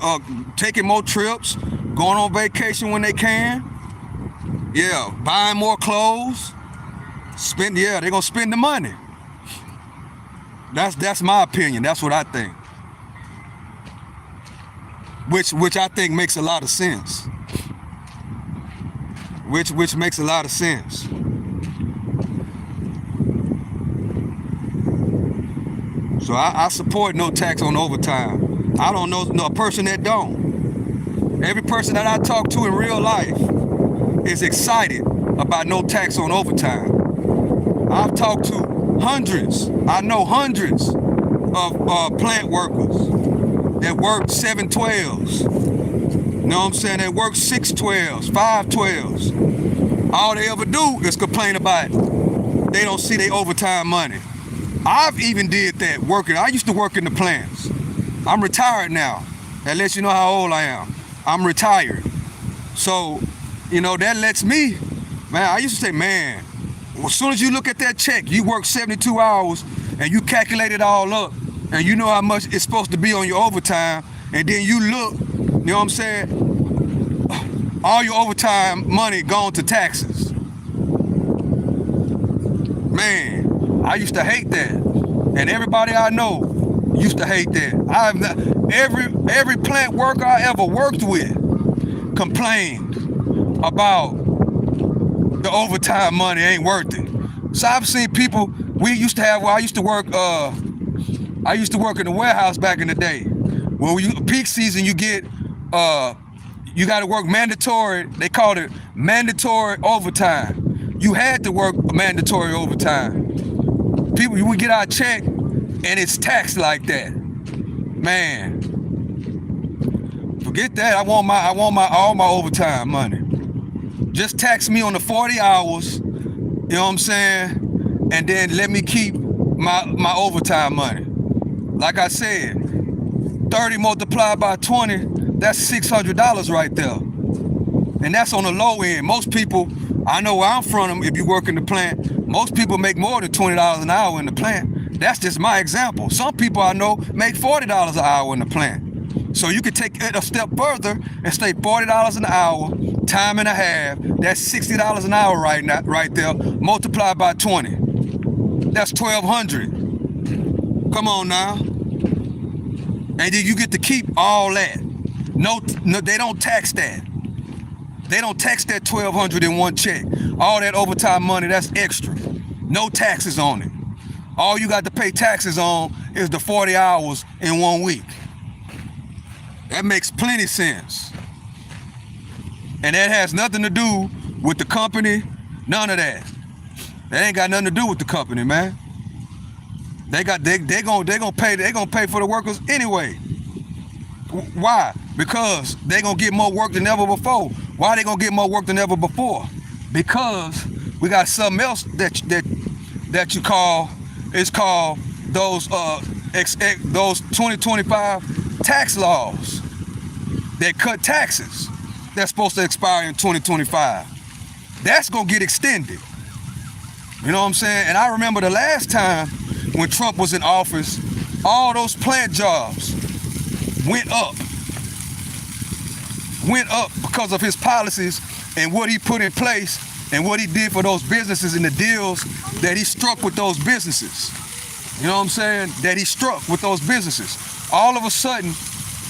Speaker 1: taking more trips, going on vacation when they can. Yeah, buying more clothes. They're gonna spend the money. That's my opinion. That's what I think. Which I think makes a lot of sense. Which makes a lot of sense. So I support no tax on overtime. I don't know a person that don't. Every person that I talk to in real life is excited about no tax on overtime. I've talked to hundreds, I know hundreds of plant workers that work 7/12s. You know what I'm saying? They work 6/12s, 5/12s. All they ever do is complain about they don't see their overtime money. I've even did that working. I used to work in the plants. I'm retired now. That lets you know how old I am. I'm retired. So, you know, that lets me, man, I used to say, man, as soon as you look at that check, you work 72 hours and you calculate it all up and you know how much it's supposed to be on your overtime, and then you look, you know what I'm saying? All your overtime money gone to taxes. Man, I used to hate that. And everybody I know used to hate that. every plant worker I ever worked with complained about the overtime money ain't worth it. So I've seen people, I used to work in the warehouse back in the day. Well, peak season, you got to work mandatory, they called it mandatory overtime. You had to work mandatory overtime. People, we get our check and it's taxed like that. Man, forget that. I want all my overtime money. Just tax me on the 40 hours, you know what I'm saying? And then let me keep my overtime money. Like I said, 30 multiplied by 20, that's $600 right there. And that's on the low end. Most people, I know where I'm from, if you work in the plant, most people make more than $20 an hour in the plant. That's just my example. Some people I know make $40 an hour in the plant. So you could take it a step further and say $40 an hour, time and a half, that's $60 an hour right there, multiplied by 20. That's $1,200. Come on now. And then you get to keep all that. No, they don't tax that. They don't tax that $1,200 in one check. All that overtime money, that's extra. No taxes on it. All you got to pay taxes on is the 40 hours in 1 week. That makes plenty sense. And that has nothing to do with the company, none of that. That ain't got nothing to do with the company, man. They gonna pay for the workers anyway. Why? Because they gonna get more work than ever before. Why they gonna get more work than ever before? Because we got something else that you call, it's called those 2025 tax laws that cut taxes that's supposed to expire in 2025. That's gonna get extended. You know what I'm saying? And I remember the last time when Trump was in office, all those plant jobs went up because of his policies and what he put in place and what he did for those businesses and the deals that he struck with those businesses. You know what I'm saying? That he struck with those businesses. All of a sudden,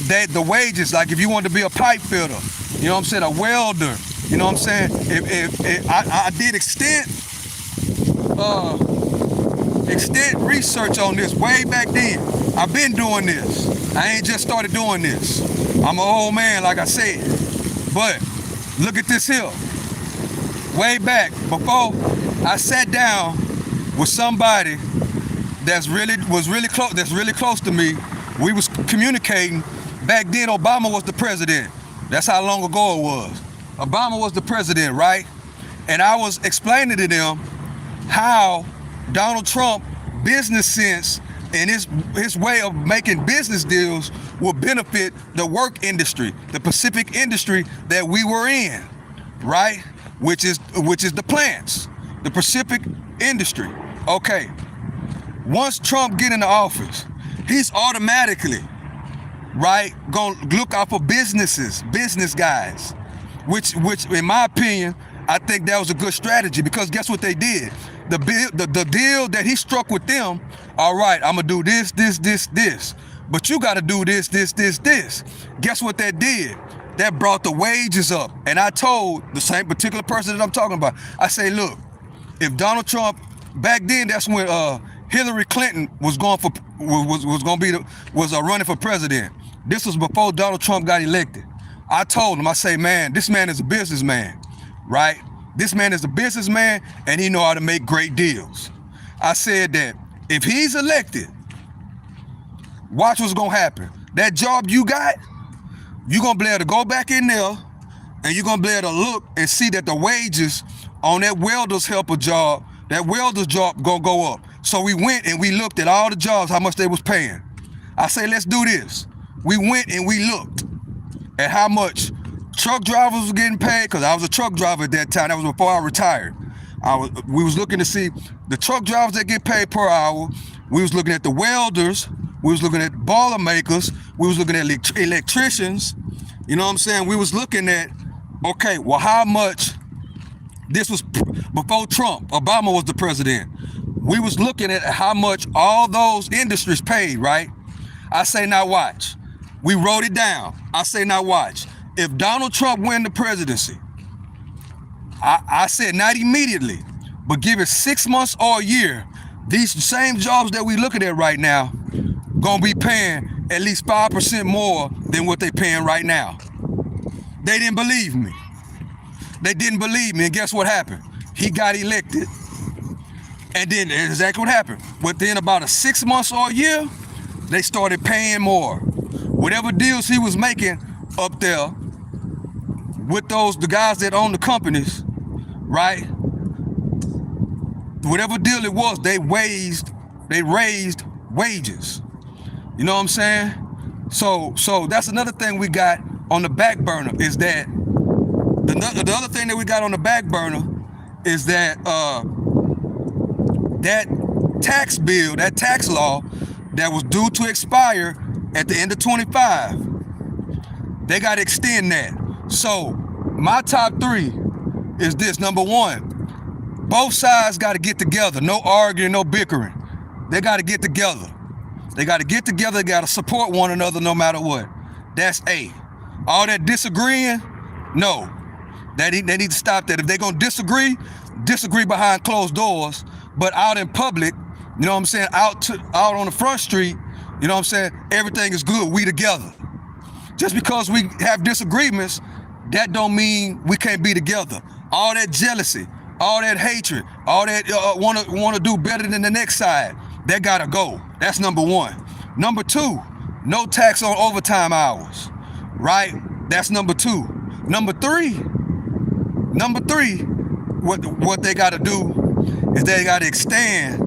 Speaker 1: that the wages, like if you wanted to be a pipe fitter, you know what I'm saying, a welder, you know what I'm saying? If I did extent research on this way back then. I've been doing this. I ain't just started doing this. I'm an old man, like I said. But look at this here. Way back before I sat down with somebody that's really close to me. We was communicating. Back then, Obama was the president. That's how long ago it was. Obama was the president, right? And I was explaining to them how Donald Trump business sense and his way of making business deals will benefit the work industry, the Pacific industry that we were in, right? Which is the plants, the Pacific industry. Okay. Once Trump get into office, he's automatically, right, gonna look out for business guys, which in my opinion, I think that was a good strategy, because guess what they did? The deal that he struck with them, all right, I'm gonna do this, but you gotta do this. Guess what that did? That brought the wages up. And I told the same particular person that I'm talking about, I say, look, if Donald Trump, back then, that's when Hillary Clinton was running for president. This was before Donald Trump got elected. I told him, I say, man, this man is a businessman, right? This man is a businessman and he know how to make great deals. I said that if he's elected, watch what's gonna happen. That job you got, you're gonna be able to go back in there and you're gonna be able to look and see that the wages on that welder's helper job, that welder's job gonna go up. So we went and we looked at all the jobs, how much they was paying. I say, let's do this. We went and we looked at how much truck drivers were getting paid, because I was a truck driver at that time. That was before I retired. We was looking to see the truck drivers that get paid per hour. We was looking at the welders. We was looking at boiler makers. We was looking at electricians. You know what I'm saying? We was looking at, okay, well, how much, this was before Trump, Obama was the president. We was looking at how much all those industries paid, right? I say, now watch. We wrote it down. I say, now watch. If Donald Trump win the presidency, I said not immediately, but give it 6 months or a year, these same jobs that we looking at right now gonna be paying at least 5% more than what they paying right now. They didn't believe me. They didn't believe me, and guess what happened? He got elected, and then exactly what happened. Within about 6 months or a year, they started paying more. Whatever deals he was making up there with the guys that own the companies, right? Whatever deal it was, they raised wages. You know what I'm saying? So that's another thing we got on the back burner, is that the other thing that we got on the back burner is that that tax bill, that tax law that was due to expire at the end of 25, they got to extend that. So my top 3 is this. Number 1, both sides got to get together. No arguing, no bickering. They got to get together. They got to get together. They got to support one another no matter what. That's A. All that disagreeing, no. They need to stop that. If they're going to disagree behind closed doors, but out in public, you know what I'm saying, out on the front street, you know what I'm saying, everything is good. We together. Just because we have disagreements, that don't mean we can't be together. All that jealousy, all that hatred, all that want to do better than the next side, that gotta go. That's number 1. Number 2, no tax on overtime hours, right? That's number 2. Number 3, what they gotta do is they gotta extend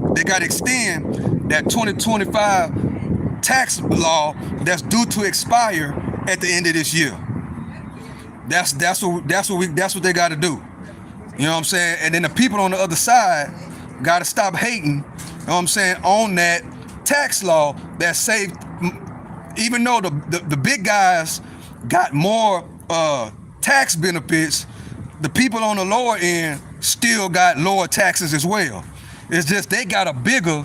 Speaker 1: that 2025 tax law that's due to expire at the end of this year. That's what they gotta do. You know what I'm saying? And then the people on the other side gotta stop hating, you know what I'm saying, on that tax law that saved, even though the big guys got more tax benefits, the people on the lower end still got lower taxes as well. It's just they got a bigger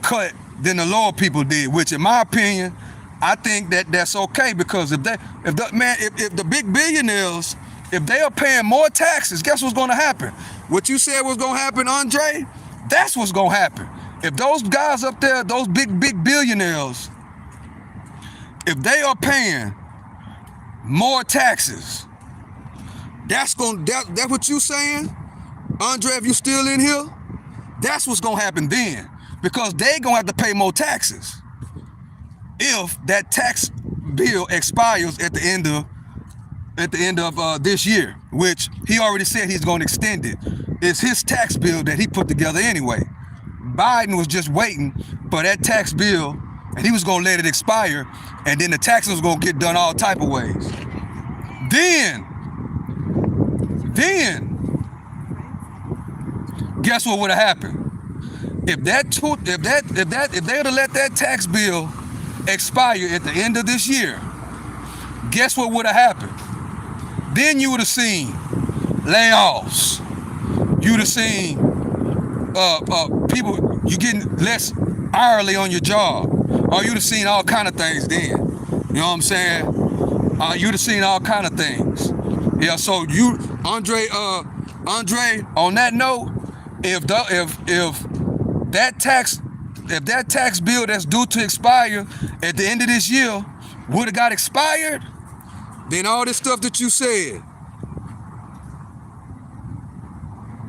Speaker 1: cut than the lower people did, which in my opinion, I think that's okay, because if the big billionaires, if they are paying more taxes, guess what's gonna happen? What you said was gonna happen, Andre, that's what's gonna happen. If those guys up there, those big billionaires, if they are paying more taxes, that's what you saying, Andre, if you still in here, that's what's gonna happen then, because they gonna have to pay more taxes if that tax bill expires at the end of this year, which he already said he's going to extend it. It's his tax bill that he put together anyway. Biden was just waiting for that tax bill, and he was going to let it expire, and then the taxes was going to get done all type of ways. Then guess what would have happened? If they'd have let that tax bill expire at the end of this year, guess what would have happened? Then you would have seen layoffs. You'd have seen people, you getting less hourly on your job, or you'd have seen all kind of things then. You know what I'm saying? You'd have seen all kind of things. Yeah. So Andre, on that note, if that tax bill that's due to expire at the end of this year would have got expired, then all this stuff that you said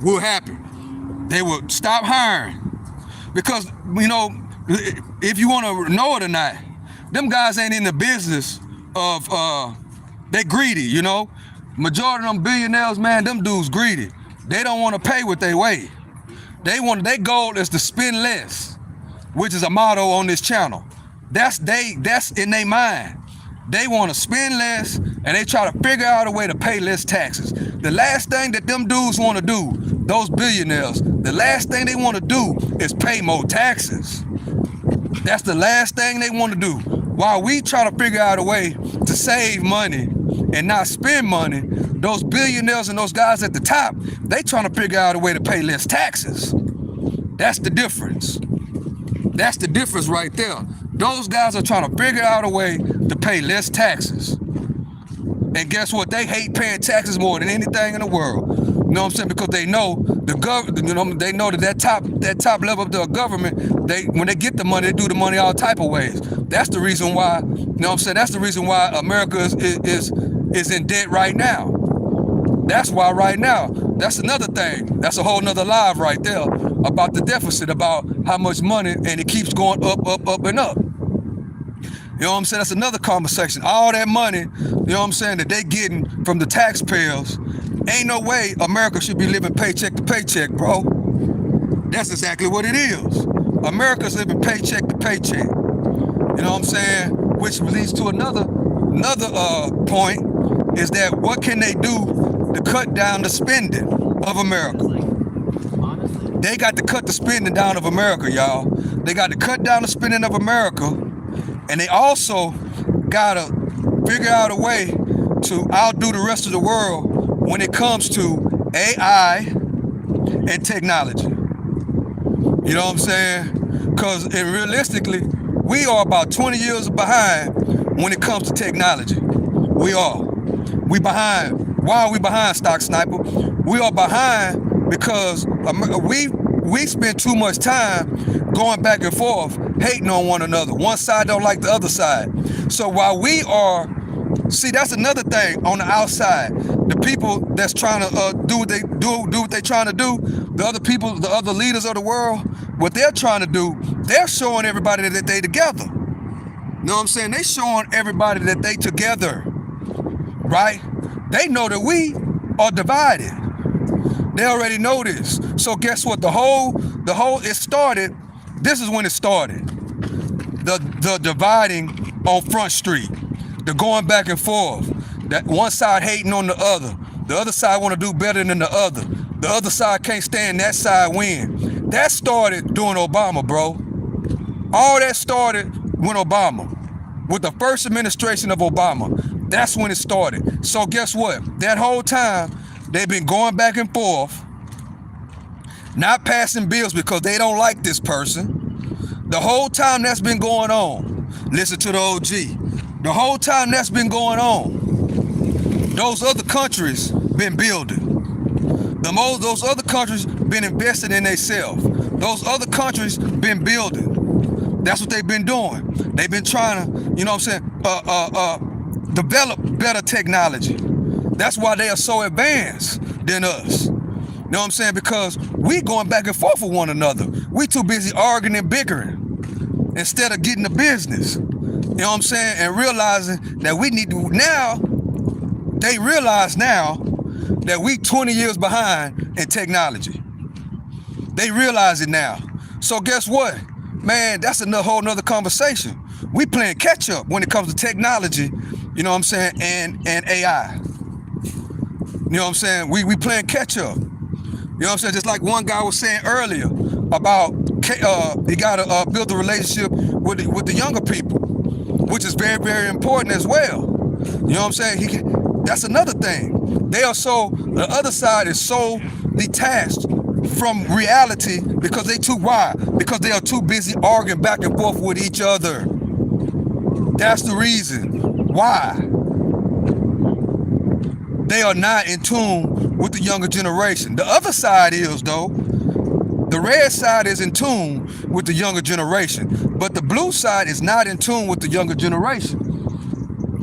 Speaker 1: will happen. They will stop hiring. Because, you know, if you want to know it or not, them guys ain't in the business of, they greedy, you know? Majority of them billionaires, man, them dudes greedy. They don't want to pay what they weigh. Their goal is to spend less, which is a motto on this channel. That's in their mind. They want to spend less, and they try to figure out a way to pay less taxes. The last thing that them dudes want to do, those billionaires, the last thing they want to do is pay more taxes. That's the last thing they want to do. While we try to figure out a way to save money and not spend money, those billionaires and those guys at the top, they trying to figure out a way to pay less taxes. That's the difference. That's the difference right there. Those guys are trying to figure out a way to pay less taxes. And guess what? They hate paying taxes more than anything in the world. You know what I'm saying? Because they know the government. You know, they know that top level of the government. When they get the money, they do the money all type of ways. That's the reason why. You know what I'm saying? That's the reason why America is in debt right now. That's why right now. That's another thing. That's a whole nother live right there about the deficit, about how much money, and it keeps going up, and up. You know what I'm saying? That's another conversation. All that money, you know what I'm saying, that they getting from the taxpayers, ain't no way America should be living paycheck to paycheck, bro. That's exactly what it is. America's living paycheck to paycheck. You know what I'm saying? Which leads to another point, is that what can they do to cut down the spending of America? They got to cut the spending down of America, y'all. They got to cut down the spending of America. And they also gotta figure out a way to outdo the rest of the world when it comes to AI and technology. You know what I'm saying? Because realistically, we are about 20 years behind when it comes to technology. We are. We behind. Why are we behind, Stock Sniper? We are behind because we spend too much time going back and forth, hating on one another. One side don't like the other side. So while we are, see, that's another thing on the outside. The people that's trying to do what they trying to do, the other people, the other leaders of the world, what they're trying to do, they're showing everybody that they together. You know what I'm saying? They showing everybody that they together, right? They know that we are divided. They already know this. So guess what? It started. This is when it started. The dividing on Front Street, the going back and forth, that one side hating on the other side want to do better than the other side can't stand that side win. That started during Obama, bro. All that started when Obama, with the first administration of Obama. That's when it started. So guess what? That whole time, they've been going back and forth, not passing bills because they don't like this person. The whole time that's been going on, listen to the OG. The whole time that's been going on, those other countries been building. Those other countries been investing in themselves. Those other countries been building. That's what they've been doing. They've been trying to, you know what I'm saying, develop better technology. That's why they are so advanced than us. You know what I'm saying? Because we going back and forth with one another. We too busy arguing and bickering instead of getting the business. You know what I'm saying? And realizing that we need to now, they realize now that we 20 years behind in technology. They realize it now. So guess what? Man, that's a whole nother conversation. We playing catch up when it comes to technology, you know what I'm saying, and AI. You know what I'm saying? We playing catch up. You know what I'm saying? Just like one guy was saying earlier about you gotta build a relationship with the younger people, which is very, very important as well. You know what I'm saying? That's another thing. The other side is so detached from reality because because they are too busy arguing back and forth with each other. That's the reason why they are not in tune with the younger generation. The other side is, though, the red side is in tune with the younger generation, but the blue side is not in tune with the younger generation.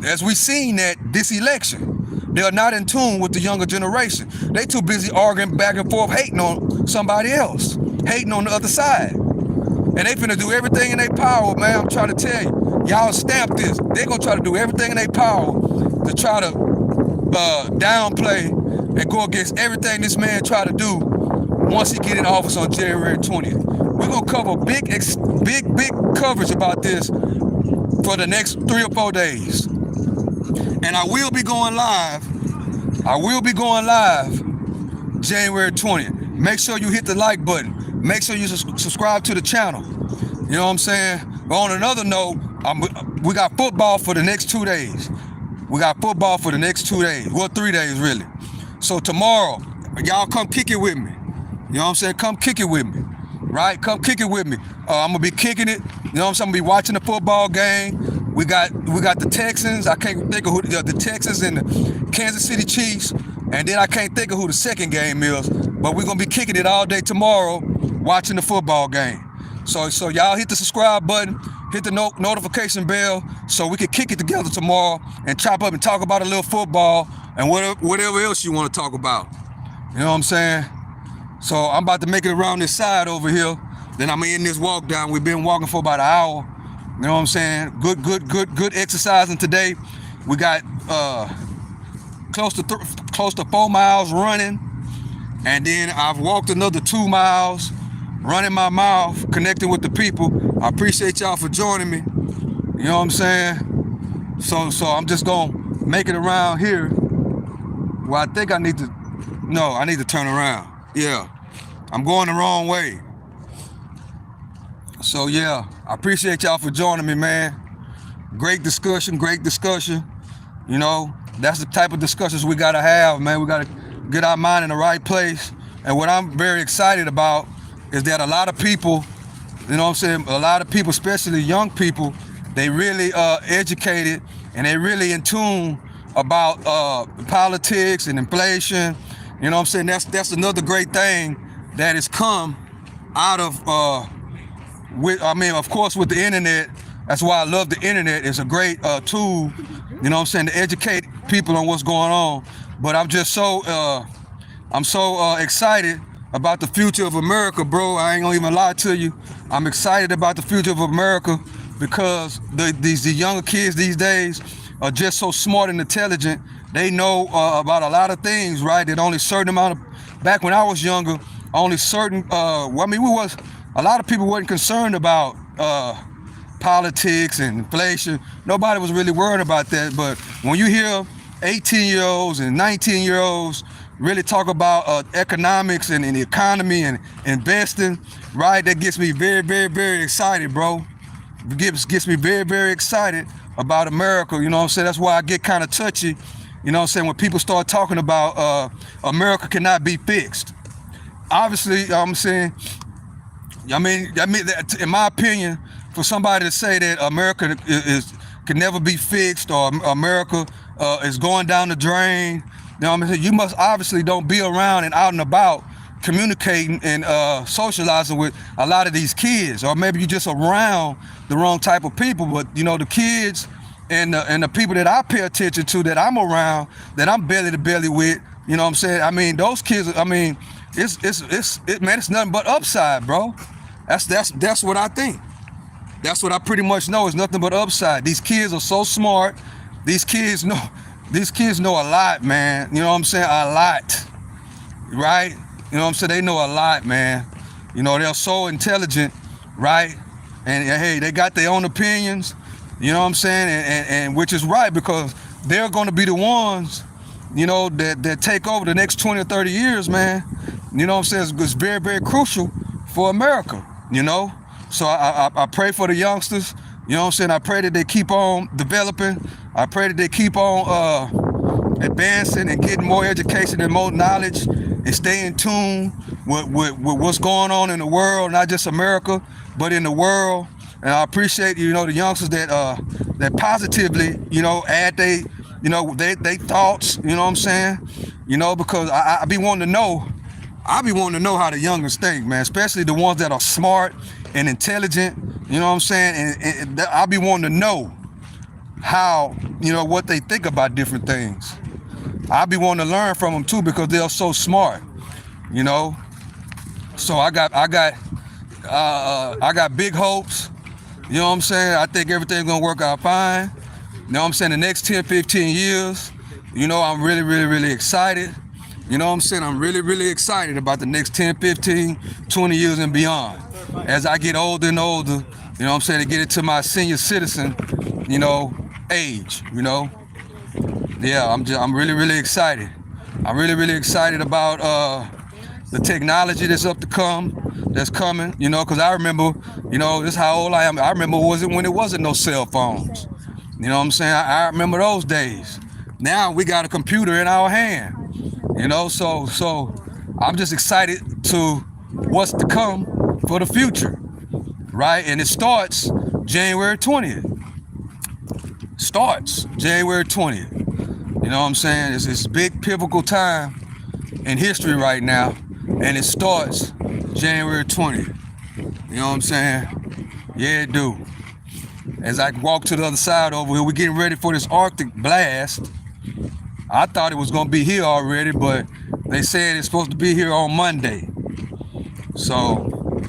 Speaker 1: As we seen that this election, they are not in tune with the younger generation. They too busy arguing back and forth, hating on somebody else, hating on the other side. And they finna do everything in their power, man. I'm trying to tell you. Y'all stamp this. They gonna try to do everything in their power to try to downplay and go against everything this man try to do once he get in office on January 20th. We're gonna cover big coverage about this for the next 3 or 4 days. And I will be going live January 20th. Make sure you hit the like button. Make sure you subscribe to the channel. You know what I'm saying? But on another note, we got football for the next 2 days. Well, 3 days, really. So tomorrow, y'all come kick it with me. You know what I'm saying? Come kick it with me. Right? Come kick it with me. I'm going to be kicking it. You know what I'm saying? I'm going to be watching the football game We got the Texans. I can't think of who the Texans and the Kansas City Chiefs, and then I can't think of who the second game is. But we're gonna be kicking it all day tomorrow, watching the football game. So y'all hit the subscribe button, hit the notification bell, so we can kick it together tomorrow and chop up and talk about a little football and whatever else you want to talk about. You know what I'm saying? So I'm about to make it around this side over here. Then I'm in this walk down. We've been walking for about an hour. You know what I'm saying? Good exercising today. We got close to 4 miles running, and then I've walked another 2 miles, running my mouth, connecting with the people. I appreciate y'all for joining me. You know what I'm saying? So I'm just gonna make it around here. Well, I think I need to turn around. Yeah, I'm going the wrong way. So yeah, I appreciate y'all for joining me, man. Great discussion. You know, that's the type of discussions we gotta have, man. We gotta get our mind in the right place. And what I'm very excited about is that a lot of people, you know what I'm saying, a lot of people, especially young people, they really educated and they really in tune about politics and inflation. You know what I'm saying? That's another great thing that has come out of of course, with the internet. That's why I love the internet. It's a great tool, you know what I'm saying, to educate people on what's going on. But I'm just so excited about the future of America, bro. I ain't gonna even lie to you. I'm excited about the future of America because the younger kids these days are just so smart and intelligent. They know about a lot of things, right? That only certain amount of, back when I was younger, only certain, a lot of people weren't concerned about politics and inflation. Nobody was really worried about that. But when you hear 18-year-olds and 19-year-olds really talk about economics and the economy and investing, right, that gets me very, very, very excited, bro. It gets me very, very excited about America. You know what I'm saying? That's why I get kind of touchy, you know what I'm saying, when people start talking about America cannot be fixed. Obviously, I'm saying, I mean, in my opinion, for somebody to say that America can never be fixed or America is going down the drain, you know what I'm saying? You must obviously don't be around and out and about communicating and socializing with a lot of these kids, or maybe you're just around the wrong type of people. But you know, the kids and the people that I pay attention to, that I'm around, that I'm belly to belly with, you know what I'm saying? I mean, those kids, I mean, it's nothing but upside, bro. That's what I think. That's what I pretty much know. Is nothing but upside. These kids are so smart. These kids know a lot, man. You know what I'm saying? A lot, right? You know what I'm saying? They know a lot, man. You know, they're so intelligent, right? And hey, they got their own opinions. You know what I'm saying? And which is right, because they're going to be the ones, you know, that take over the next 20 or 30 years, man. You know what I'm saying? It's very, very crucial for America, you know? So I pray for the youngsters, you know what I'm saying? I pray that they keep on developing. I pray that they keep on advancing and getting more education and more knowledge and stay in tune with what's going on in the world, not just America, but in the world. And I appreciate, you know, the youngsters that positively, you know, add they thoughts, you know what I'm saying? You know, because I be wanting to know how the youngers think, man, especially the ones that are smart and intelligent, you know what I'm saying? And I be wanting to know how, you know, what they think about different things. I be wanting to learn from them too, because they're so smart, you know? So I got big hopes, you know what I'm saying? I think everything's gonna work out fine. You know what I'm saying? The next 10, 15 years, you know, I'm really, really, really excited. You know what I'm saying? I'm really, really excited about the next 10, 15, 20 years and beyond. As I get older and older, you know what I'm saying, to get into my senior citizen, you know, age, you know? Yeah, I'm really, really excited. I'm really, really excited about the technology that's coming, you know, because I remember, you know, this is how old I am. I remember when it wasn't no cell phones. You know what I'm saying? I remember those days. Now we got a computer in our hand. You know, so I'm just excited to what's to come for the future, right? And it starts January 20th. starts January 20th. You know what I'm saying? It's a big pivotal time in history right now, and it starts January 20th. You know what I'm saying? Yeah, it do. As I walk to the other side over here, we're getting ready for this Arctic blast. I thought it was gonna be here already, but they said it's supposed to be here on Monday. So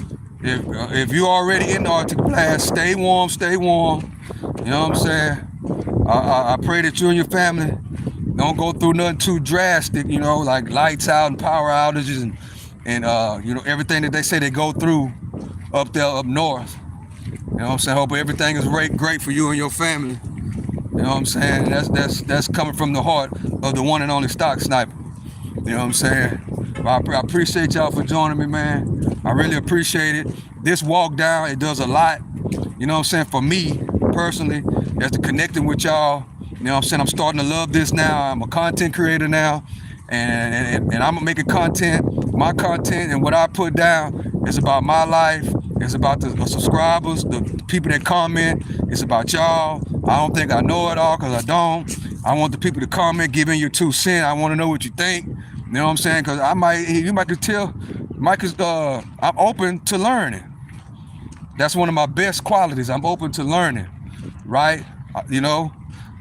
Speaker 1: if you're already in the Arctic blast, stay warm, stay warm. You know what I'm saying? I pray that you and your family don't go through nothing too drastic, you know, like lights out and power outages and you know, everything that they say they go through up there up north. You know what I'm saying? Hope everything is great for you and your family. You know what I'm saying? That's coming from the heart of the one and only Stock Sniper. You know what I'm saying? I appreciate y'all for joining me, man. I really appreciate it. This walk down, it does a lot. You know what I'm saying? For me, personally, as to connecting with y'all. You know what I'm saying? I'm starting to love this now. I'm a content creator now. And I'm making content. My content and what I put down is about my life. It's about the subscribers, the people that comment. It's about y'all. I don't think I know it all, because I don't. I want the people to comment, give in your 2 cents. I want to know what you think. You know what I'm saying? Because you might could tell, I'm open to learning. That's one of my best qualities. I'm open to learning, right? You know,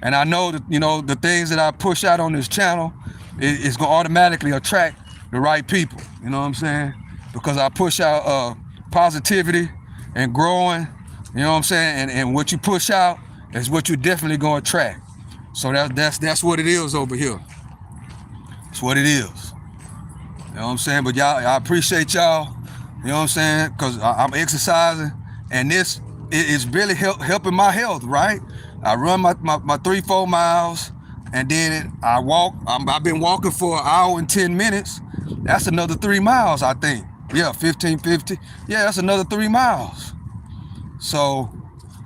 Speaker 1: and I know that, you know, the things that I push out on this channel is going to automatically attract the right people. You know what I'm saying? Because I push out positivity and growing. You know what I'm saying? And what you push out is what you're definitely going to attract. So that's what it is over here. That's what it is. You know what I'm saying? But y'all, I appreciate y'all. You know what I'm saying? Because I'm exercising, and this is really helping my health, right? I run my 3-4 miles, and then I walk. I've been walking for 1 hour and 10 minutes. That's another 3 miles, I think. Yeah, 1550. Yeah, that's another 3 miles. So,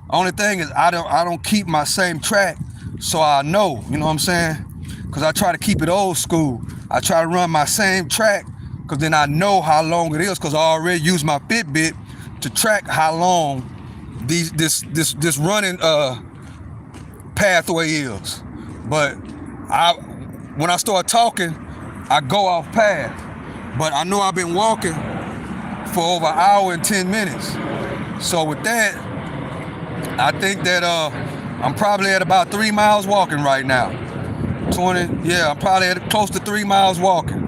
Speaker 1: only thing is I don't keep my same track, so I know. You know what I'm saying? Because I try to keep it old school. I try to run my same track, because then I know how long it is, because I already use my Fitbit to track how long this running pathway is. But when I start talking, I go off path. But I know I've been walking for over 1 hour and 10 minutes. So with that, I think that I'm probably at about 3 miles walking right now. 20, yeah, I'm probably at close to 3 miles walking.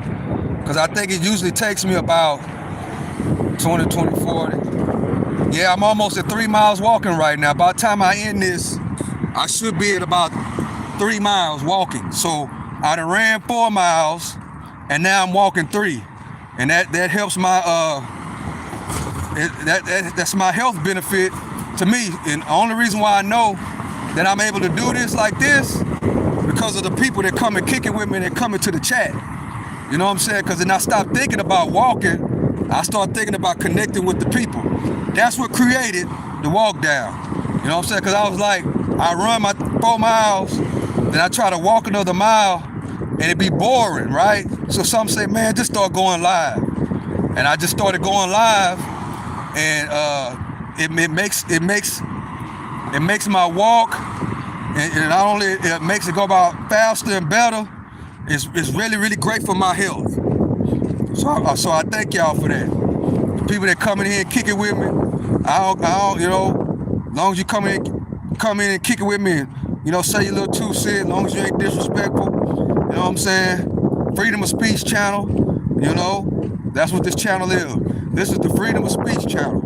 Speaker 1: Because I think it usually takes me about 20, 40. Yeah, I'm almost at 3 miles walking right now. By the time I end this, I should be at about 3 miles walking. So I done ran 4 miles, and now I'm walking 3. And that helps my, that's my health benefit to me. And the only reason why I know that I'm able to do this like this, because of the people that come and kick it with me and that come into the chat. You know what I'm saying? Because then I stop thinking about walking, I start thinking about connecting with the people. That's what created the walk down. You know what I'm saying? Because I was like, I run my 4 miles, then I try to walk another mile, and it'd be boring, right? So some say, man, just start going live. And I just started going live, and it makes my walk, and not only it makes it go about faster and better, it's really, really great for my health. So I thank y'all for that. The people that come in here and kick it with me, I don't, you know, as long as you come in and kick it with me, and, you know, say your little 2 cents, as long as you ain't disrespectful, you know what I'm saying? Freedom of speech channel, you know, that's what this channel is. This is the freedom of speech channel.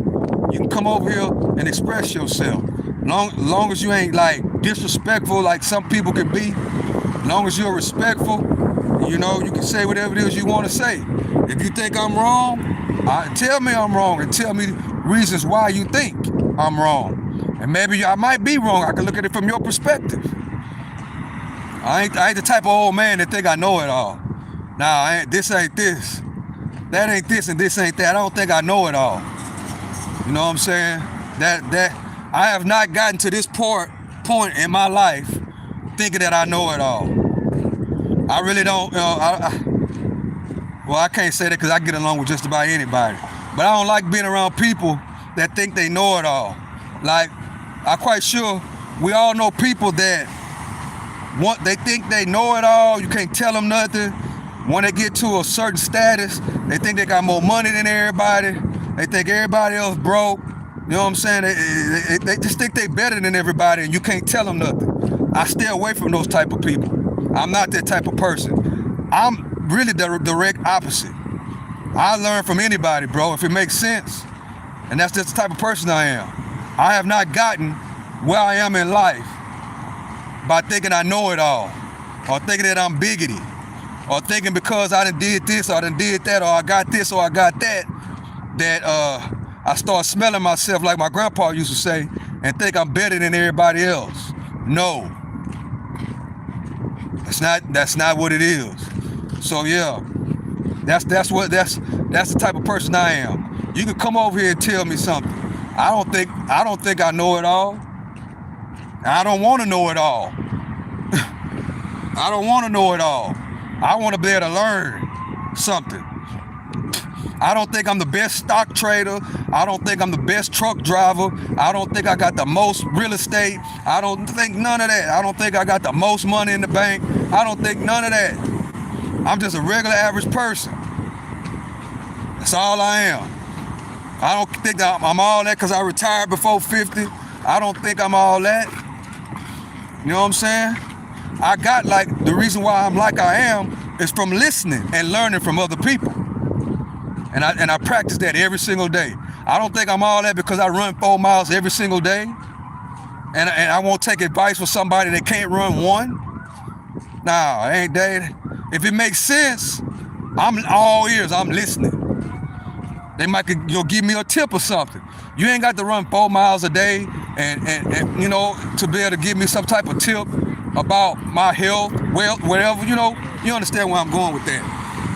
Speaker 1: You can come over here and express yourself. Long as you ain't like disrespectful like some people can be, as long as you're respectful, you know, you can say whatever it is you want to say. If you think I'm wrong, tell me I'm wrong, and tell me reasons why you think I'm wrong. And maybe I might be wrong. I can look at it from your perspective. I ain't the type of old man that think I know it all. Nah, this ain't this. That ain't this, and this ain't that. I don't think I know it all. You know what I'm saying? That I have not gotten to this point in my life thinking that I know it all. I really don't, you know, I can't say that because I get along with just about anybody. But I don't like being around people that think they know it all. Like, I'm quite sure we all know people that They think they know it all. You can't tell them nothing. When they get to a certain status, they think they got more money than everybody. They think everybody else broke. You know what I'm saying? They just think they better than everybody, and you can't tell them nothing. I stay away from those type of people. I'm not that type of person. I'm really the direct opposite. I learn from anybody, bro, if it makes sense. And that's just the type of person I am. I have not gotten where I am in life by thinking I know it all, or thinking that I'm biggity, or thinking because I done did this, or I done did that, or I got this, or I got that, I start smelling myself like my grandpa used to say, and think I'm better than everybody else. No. That's not what it is. So yeah, that's the type of person I am. You can come over here and tell me something. I don't think I know it all. I don't want to know it all. I don't want to know it all. I want to be able to learn something. I don't think I'm the best stock trader. I don't think I'm the best truck driver. I don't think I got the most real estate. I don't think none of that. I don't think I got the most money in the bank. I don't think none of that. I'm just a regular average person. That's all I am. I don't think that I'm all that because I retired before 50. I don't think I'm all that. You know what I'm saying? I got the reason why I'm like I am is from listening and learning from other people. And I practice that every single day. I don't think I'm all that because I run 4 miles every single day. And I won't take advice from somebody that can't run one. Nah, I ain't that. If it makes sense, I'm all ears, I'm listening. They might give me a tip or something. You ain't got to run 4 miles a day and to be able to give me some type of tip about my health, wealth, whatever, you understand where I'm going with that.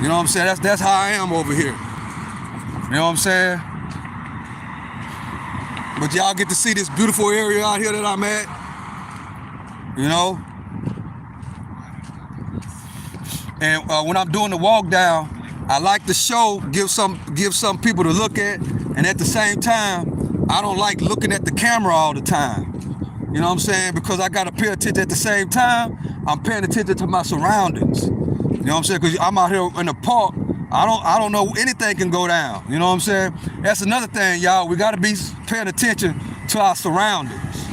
Speaker 1: You know what I'm saying? That's how I am over here. You know what I'm saying? But y'all get to see this beautiful area out here that I'm at. You know? And when I'm doing the walk down, I like the show, give some people to look at, and at the same time, I don't like looking at the camera all the time. You know what I'm saying? Because I gotta pay attention at the same time, I'm paying attention to my surroundings. You know what I'm saying? Because I'm out here in the park, I don't know, anything can go down. You know what I'm saying? That's another thing, y'all. We gotta be paying attention to our surroundings,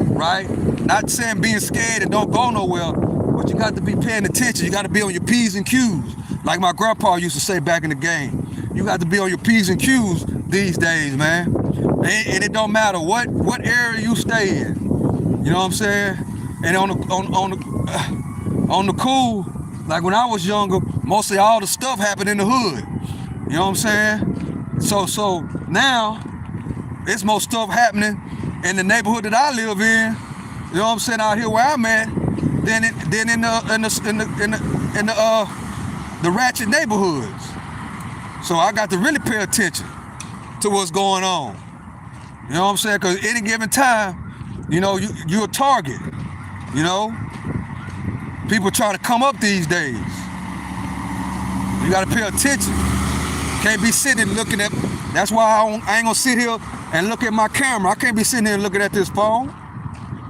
Speaker 1: right? Not saying being scared and don't go nowhere, but you got to be paying attention. You got to be on your P's and Q's. Like my grandpa used to say back in the game. You got to be on your P's and Q's these days, man. And it don't matter what area you stay in. You know what I'm saying? And on the cool, like when I was younger, mostly all the stuff happened in the hood. You know what I'm saying? So now it's more stuff happening in the neighborhood that I live in. You know what I'm saying? Out here where I'm at, than in the ratchet neighborhoods. So I got to really pay attention to what's going on. You know what I'm saying? Because any given time, you're a target. You know? People trying to come up these days. You got to pay attention. Can't be sitting looking at. That's why I ain't gonna sit here and look at my camera. I can't be sitting here looking at this phone.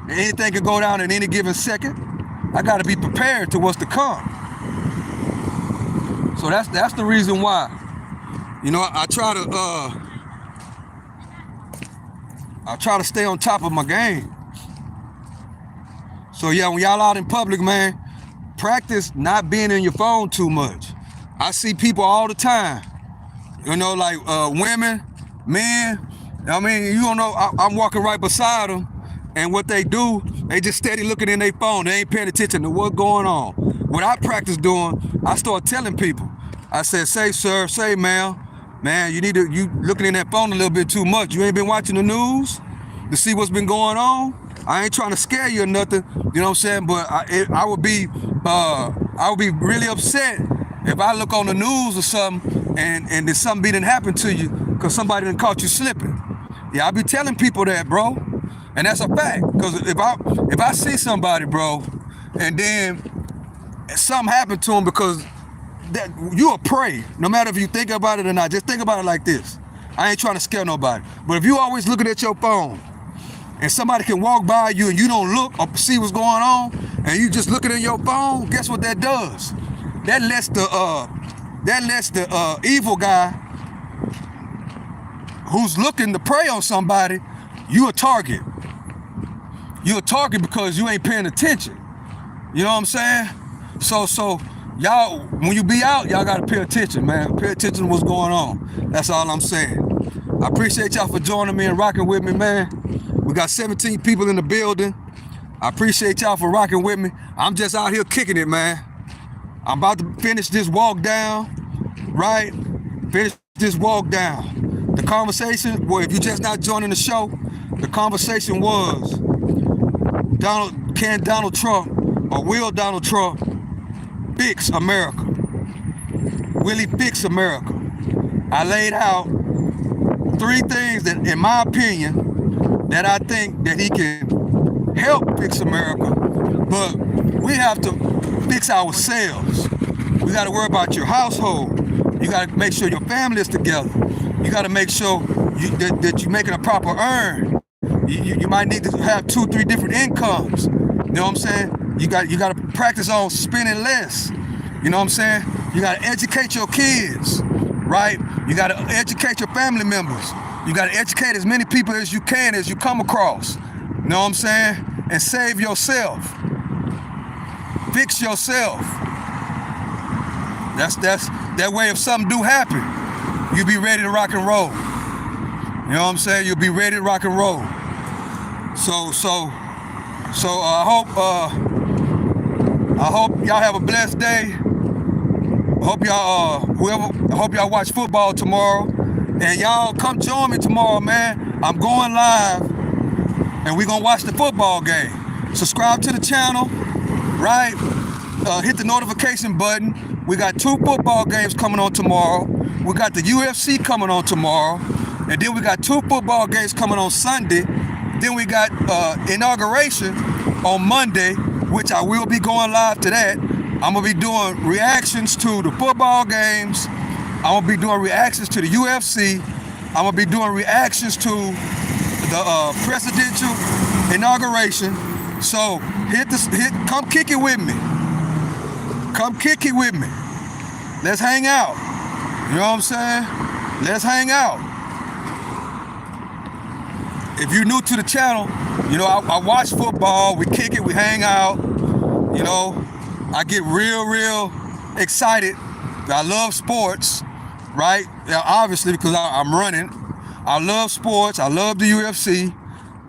Speaker 1: Anything can go down in any given second. I got to be prepared to what's to come. So that's the reason why. I try to stay on top of my game. So yeah, when y'all out in public, man, practice not being in your phone too much. I see people all the time, like women, men. I mean, you don't know, I'm walking right beside them, and what they do, they just steady looking in their phone. They ain't paying attention to what's going on. What I practice doing, I start telling people. I said, say sir, say ma'am, man, you looking in that phone a little bit too much. You ain't been watching the news to see what's been going on? I ain't trying to scare you or nothing, you know what I'm saying? But I would be really upset if I look on the news or something and there's something didn't happen to you because somebody done caught you slipping. Yeah, I be telling people that, bro. And that's a fact. Because if I see somebody, bro, and then something happened to them, because you a prey, no matter if you think about it or not. Just think about it like this. I ain't trying to scare nobody. But if you always looking at your phone and somebody can walk by you and you don't look or see what's going on, and you just looking at your phone, guess what that does? That lets the evil guy who's looking to prey on somebody, you a target. You a target because you ain't paying attention. You know what I'm saying? So y'all, when you be out, y'all gotta pay attention, man. Pay attention to what's going on. That's all I'm saying. I appreciate y'all for joining me and rocking with me, man. We got 17 people in the building. I appreciate y'all for rocking with me. I'm just out here kicking it, man. I'm about to finish this walk down, right? Finish this walk down. The conversation, well, if you're just not joining the show, the conversation was, can Donald Trump or will Donald Trump fix America? Will he fix America? I laid out 3 things that, in my opinion, that I think that he can help fix America, but we have to fix ourselves. We got to worry about your household. You got to make sure your family is together. You got to make sure that you're making a proper earn. You might need to have 2, 3 different incomes. You know what I'm saying? You got to practice on spending less. You know what I'm saying? You got to educate your kids, right? You got to educate your family members. You got to educate as many people as you can, as you come across. You know what I'm saying? And save yourself. Fix yourself. That's that way. If something do happen, you'll be ready to rock and roll. You know what I'm saying? You'll be ready to rock and roll. So I hope y'all have a blessed day. I hope y'all watch football tomorrow, and y'all come join me tomorrow, man. I'm going live, and we're gonna watch the football game. Subscribe to the channel, right? Hit the notification button. We got 2 football games coming on tomorrow. We got the UFC coming on tomorrow, and then we got 2 football games coming on Sunday. Then we got inauguration on Monday, which I will be going live to that. I'm gonna be doing reactions to the football games. I'm gonna be doing reactions to the UFC. I'm gonna be doing reactions to the presidential inauguration. So come kick it with me. Come kick it with me. Let's hang out. You know what I'm saying? Let's hang out. If you're new to the channel, you know, I watch football, we kick it, we hang out. You know, I get real excited. I love sports, right? Yeah, obviously, because I'm running. I love sports. I love the UFC. You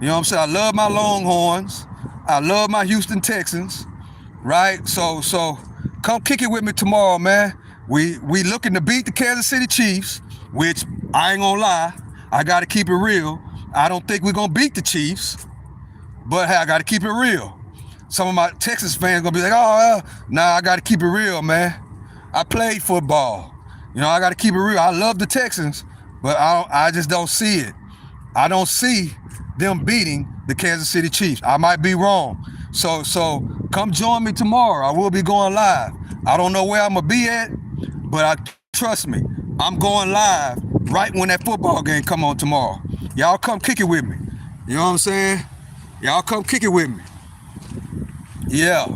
Speaker 1: know what I'm saying? I love my Longhorns. I love my Houston Texans, right? So come kick it with me tomorrow, man. We looking to beat the Kansas City Chiefs, which I ain't gonna lie, I gotta keep it real. I don't think we're gonna beat the Chiefs, but hey, I gotta keep it real. Some of my Texas fans gonna be like, nah, I gotta keep it real, man. I played football. You know, I gotta keep it real. I love the Texans, but I just don't see it. I don't see them beating the Kansas City Chiefs. I might be wrong. So come join me tomorrow. I will be going live. I don't know where I'm gonna be at, but trust me, I'm going live right when that football game come on tomorrow. Y'all come kick it with me. You know what I'm saying? Y'all come kick it with me. Yeah.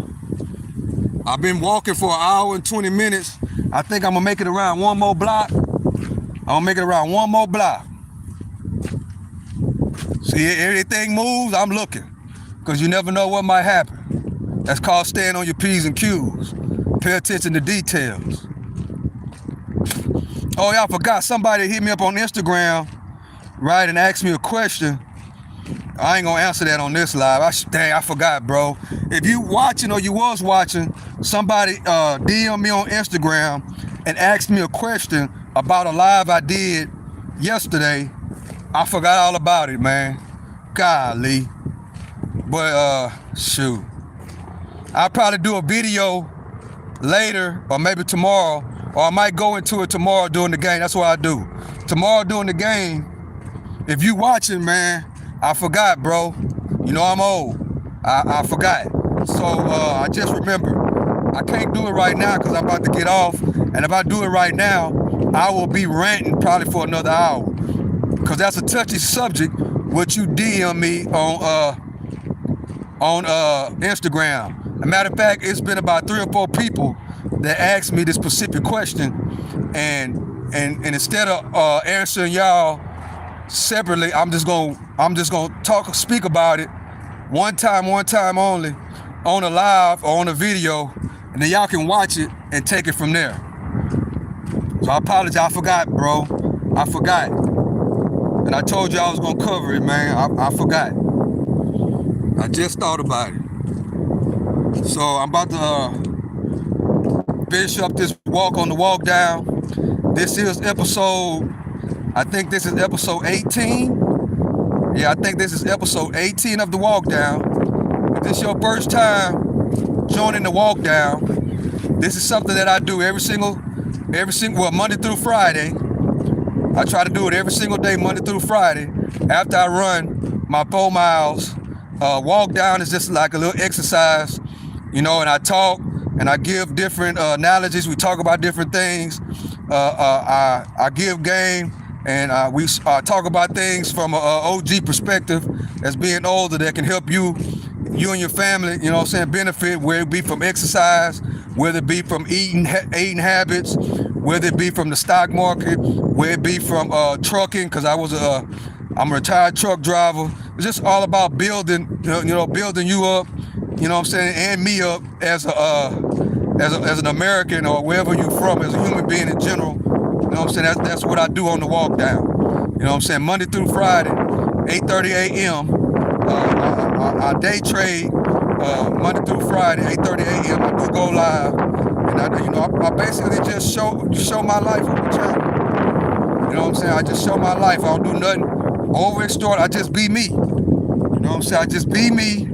Speaker 1: I've been walking for 1 hour and 20 minutes. I think I'm gonna make it around one more block. See, everything moves, I'm looking. Because you never know what might happen. That's called staying on your P's and Q's. Pay attention to details. Oh, yeah, I forgot. Somebody hit me up on Instagram, right, and asked me a question. I ain't gonna answer that on this live. I forgot, bro. If you watching or you was watching, somebody DM me on Instagram and asked me a question about a live I did yesterday. I forgot all about it, man. Golly. But shoot. I'll probably do a video later or maybe tomorrow, or I might go into it tomorrow during the game. That's what I do. Tomorrow during the game, if you watching, man, I forgot, bro. You know I'm old. I forgot. So I just remember. I can't do it right now because I'm about to get off. And if I do it right now, I will be ranting probably for another hour. Because that's a touchy subject, what you DM me on Instagram. As a matter of fact, it's been about 3 or 4 people that asked me this specific question, and instead of answering y'all separately, I'm just gonna speak about it one time only, on a live or on a video, and then y'all can watch it and take it from there. So I apologize, I forgot, bro. I forgot. And I told you I was gonna cover it, man. I forgot. I just thought about it. So I'm about to finish up this walk on the walk down. This is episode, I think this is episode 18. Yeah, I think this is episode 18 of the walk down. If this is your first time joining the walk down, this is something that I do every single, well, Monday through Friday. I try to do it every single day, Monday through Friday, after I run my 4 miles. Walk down is just like a little exercise, you know, and I talk and I give different analogies. We talk about different things. I give game, and we talk about things from an OG perspective, as being older, that can help you and your family, you know what I'm saying, benefit, whether it be from exercise, whether it be from eating habits, whether it be from the stock market, whether it be from trucking, because I'm a retired truck driver. It's just all about building, building you up, you know what I'm saying, and me up as an American, or wherever you're from, as a human being in general. You know what I'm saying? That's what I do on the walk down. You know what I'm saying? Monday through Friday, 8:30 a.m. I day trade Monday through Friday, 8:30 a.m. I do go live, and I basically just show my life on the channel. You know what I'm saying? I just show my life. I don't do nothing over extort. I just be me. You know what I'm saying? I just be me,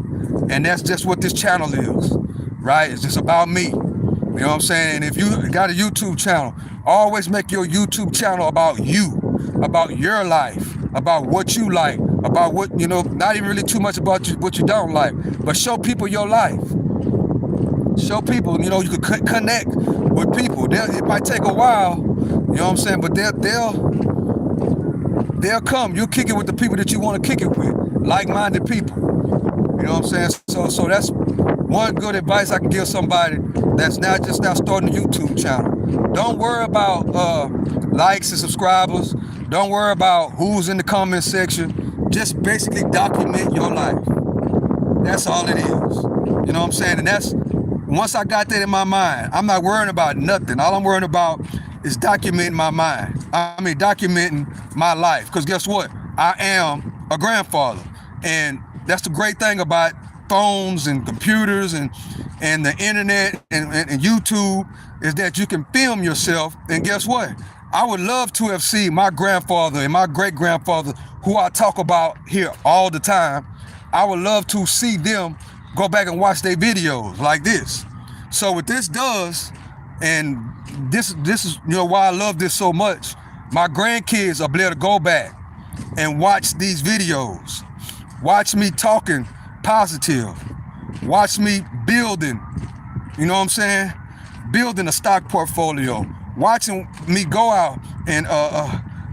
Speaker 1: and that's just what this channel is, right? It's just about me. You know what I'm saying? And if you got a YouTube channel, always make your YouTube channel about you, about your life, about what you like, about what, not even really too much about what you don't like, but show people your life. Show people, you can connect with people. It might take a while, you know what I'm saying, but they'll come. You'll kick it with the people that you want to kick it with, like-minded people. You know what I'm saying? So that's one good advice I can give somebody that's just now starting a YouTube channel. Don't worry about likes and subscribers. Don't worry about who's in the comment section. Just basically document your life. That's all it is. You know what I'm saying? And that's, once I got that in my mind, I'm not worrying about nothing. All I'm worrying about is documenting my mind. Documenting my life. Because guess what? I am a grandfather. And that's the great thing about phones and computers and the internet and YouTube, is that you can film yourself. And guess what? I would love to have seen my grandfather and my great-grandfather, who I talk about here all the time. I would love to see them go back and watch their videos like this. So what this does, and this is why I love this so much, my grandkids are able to go back and watch these videos, watch me talking positive, watch me building, you know what I'm saying, building a stock portfolio, watching me go out and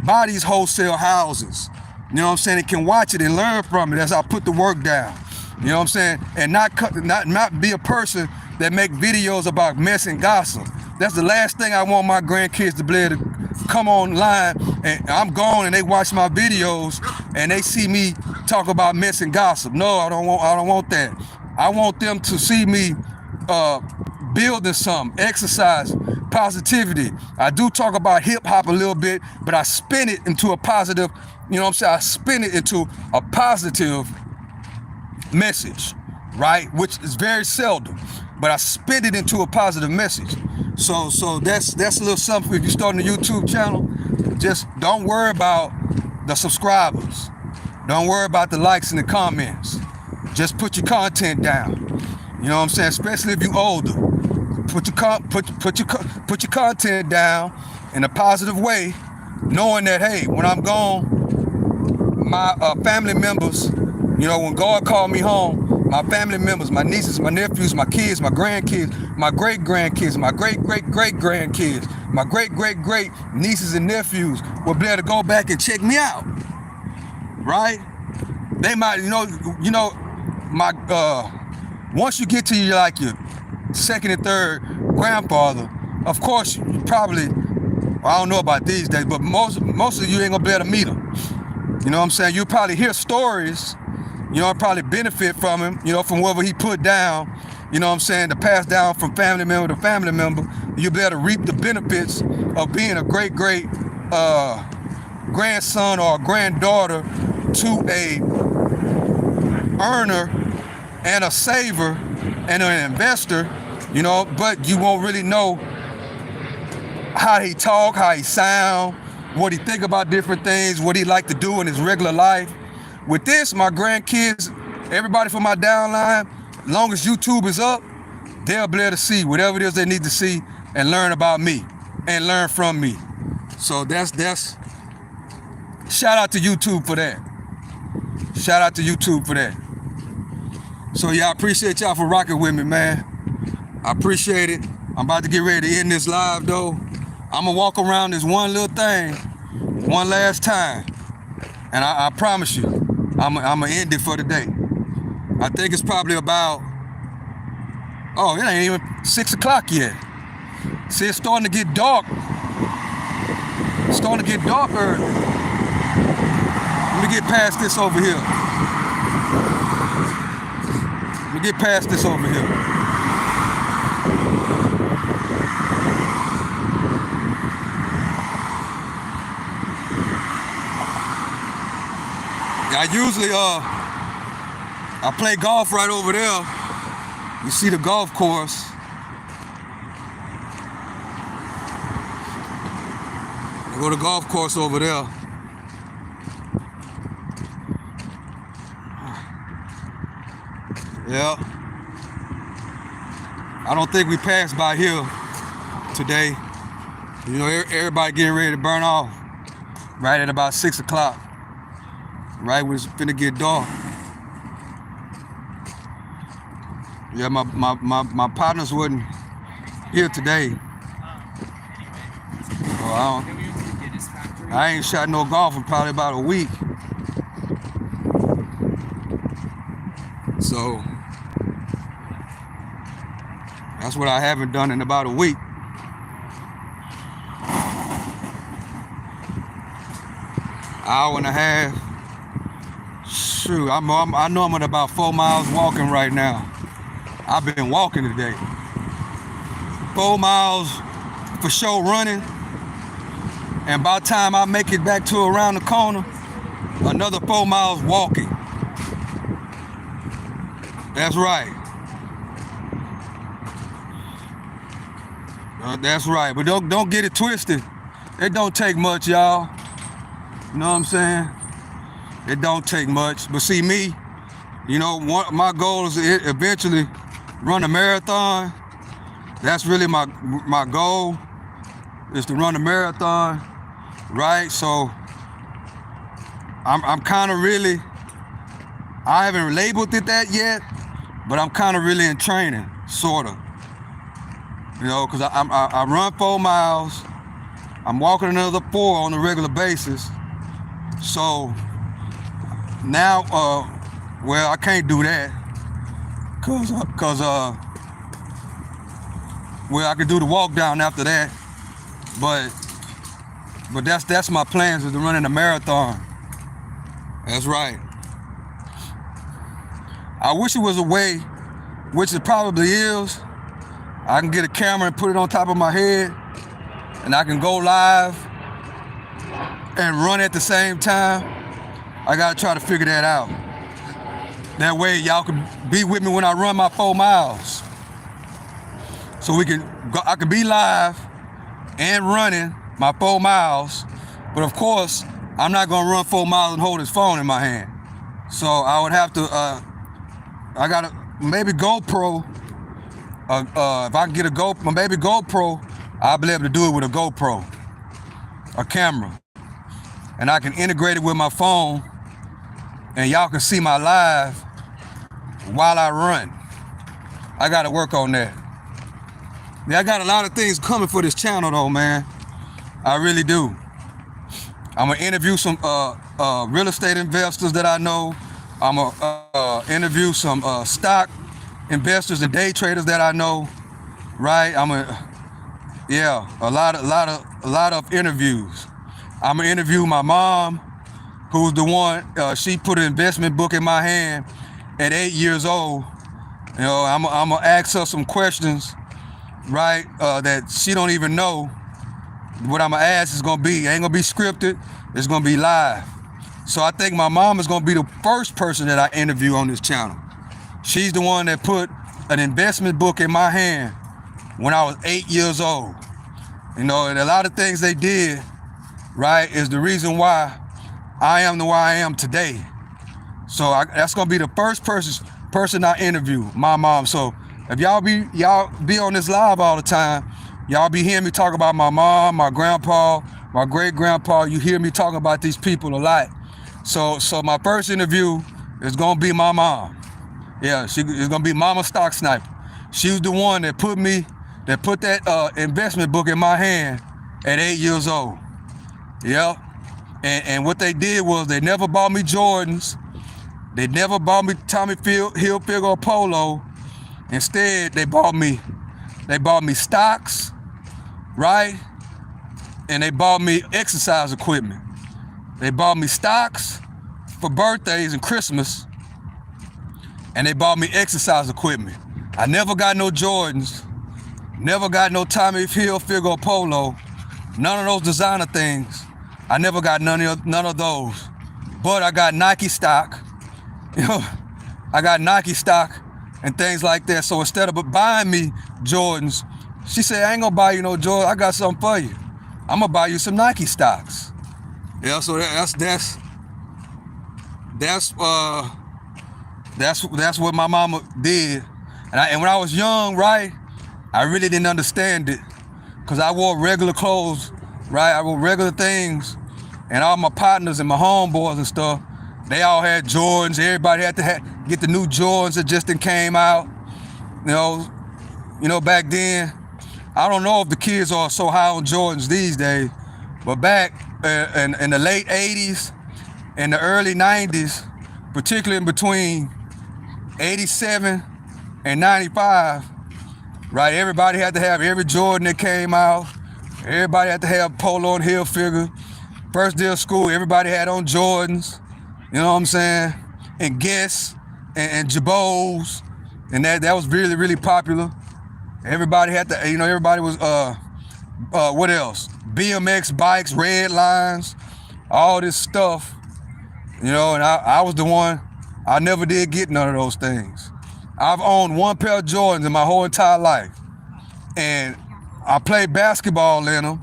Speaker 1: buy these wholesale houses. You know what I'm saying? It can watch it and learn from it as I put the work down. You know what I'm saying? And not be a person that make videos about mess and gossip. That's the last thing I want my grandkids to be able to come online and I'm gone and they watch my videos and they see me talk about mess and gossip. No, I don't want that. I want them to see me building something, exercise, positivity. I do talk about hip hop a little bit, but I spin it into a positive, you know what I'm saying? I spin it into a positive message, right? Which is very seldom, but I spin it into a positive message. So that's a little something. If you're starting a YouTube channel, just don't worry about the subscribers. Don't worry about the likes and the comments. Just put your content down. You know what I'm saying? Especially if you're older. Put your content down in a positive way, knowing that, hey, when I'm gone, my family members, when God called me home, my family members, my nieces, my nephews, my kids, my grandkids, my great-grandkids, my great-great-great-grandkids, my great-great-great nieces and nephews will be able to go back and check me out, right? They might, once you get to like your second and third grandfather, of course, you probably, I don't know about these days, but most of you ain't gonna be able to meet him. You know what I'm saying? You'll probably hear stories, you know, probably benefit from him, you know, from whatever he put down, you know what I'm saying, to pass down from family member to family member. You'll be able to reap the benefits of being a great grandson or a granddaughter to a earner and a saver and an investor, you know, but you won't really know how he talk, how he sound, what he think about different things, what he like to do in his regular life. With this, my grandkids, everybody from my downline, long as YouTube is up, they'll be able to see whatever it is they need to see and learn about me and learn from me. So that's shout out to YouTube for that. Shout out to YouTube for that. So yeah, I appreciate y'all for rocking with me, man. I appreciate it. I'm about to get ready to end this live though. I'm gonna walk around this one little thing one last time. And I promise you, I'm gonna end it for the day. I think it's probably about, oh, it ain't even 6 o'clock yet. See, it's starting to get dark. It's starting to get dark early. Let me get past this over here. Let me get past this over here. I usually, I play golf right over there. You see the golf course. I go to the golf course over there. Yeah. I don't think we passed by here today. You know, everybody getting ready to burn off right at about 6 o'clock. Right when it's finna get dark. Yeah, my partners wasn't here today. So I ain't shot no golf in probably about a week. So that's what I haven't done in about a week. Hour and a half. Shoot, I know I'm at about 4 miles walking right now. I've been walking today. 4 miles for sure running. And by the time I make it back to around the corner, another 4 miles walking. That's right. That's right. But don't get it twisted. It don't take much, y'all. You know what I'm saying? It don't take much. But see me, you know, my goal is to eventually run a marathon. That's really my goal, is to run a marathon, right? So I'm kind of really, I haven't labeled it that yet, but I'm kind of really in training, sort of. You know, because I run 4 miles. I'm walking another 4 on a regular basis. So now, well, I can't do that, cause well, I could do the walk down after that, but that's my plans, is to run in a marathon. That's right. I wish it was a way, which it probably is, I can get a camera and put it on top of my head, and I can go live and run at the same time. I gotta try to figure that out. That way y'all can be with me when I run my 4 miles. So I can be live and running my 4 miles, but of course, I'm not gonna run 4 miles and hold his phone in my hand. So I would have to, I gotta, maybe GoPro, if I can get my baby GoPro, I'll be able to do it with a GoPro, a camera. And I can integrate it with my phone, and y'all can see my live while I run. I gotta work on that. Yeah, I got a lot of things coming for this channel though, man. I really do. I'm gonna interview some real estate investors that I know. I'm gonna interview some stock investors and day traders that I know, right? A lot of interviews. I'm gonna interview my mom, who's the one. She put an investment book in my hand at 8 years old. You know, I'm gonna ask her some questions, right? That she don't even know. What I'm gonna ask is gonna be, ain't gonna be scripted. It's gonna be live. So I think my mom is gonna be the first person that I interview on this channel. She's the one that put an investment book in my hand when I was 8 years old. You know, and a lot of things they did, right, is the reason why I am the way I am today. So that's gonna be the first person I interview, my mom. So if y'all be on this live all the time, y'all be hearing me talk about my mom, my grandpa, my great grandpa. You hear me talking about these people a lot. So my first interview is gonna be my mom. Yeah, it's gonna be Mama Stock Sniper. She was the one that put that investment book in my hand at 8 years old. Yep. And what they did was they never bought me Jordans. They never bought me Tommy Hilfiger Polo. Instead, they bought me stocks, right? And they bought me exercise equipment. They bought me stocks for birthdays and Christmas, and they bought me exercise equipment. I never got no Jordans, never got no Tommy Hilfiger Polo, none of those designer things. I never got none of those. But I got Nike stock. You know, I got Nike stock and things like that. So instead of buying me Jordans, she said, I ain't gonna buy you no Jordan. I got something for you. I'm gonna buy you some Nike stocks. Yeah, so that's what my mama did. And when I was young, right, I really didn't understand it, because I wore regular clothes, right? I wore regular things, and all my partners and my homeboys and stuff, they all had Jordans. Everybody had to get the new Jordans that just came out. You know, back then, I don't know if the kids are so high on Jordans these days, but back in the late 80s and the early 90s, particularly in between 87 and 95, right? Everybody had to have every Jordan that came out. Everybody had to have Polo and Hilfiger. First day of school, everybody had on Jordans. You know what I'm saying? And Guess and Jabos, and that was really, really popular. Everybody had to, everybody was what else? BMX bikes, red lines, all this stuff. And I was the one. I never did get none of those things. I've owned one pair of Jordans in my whole entire life, and I played basketball in them.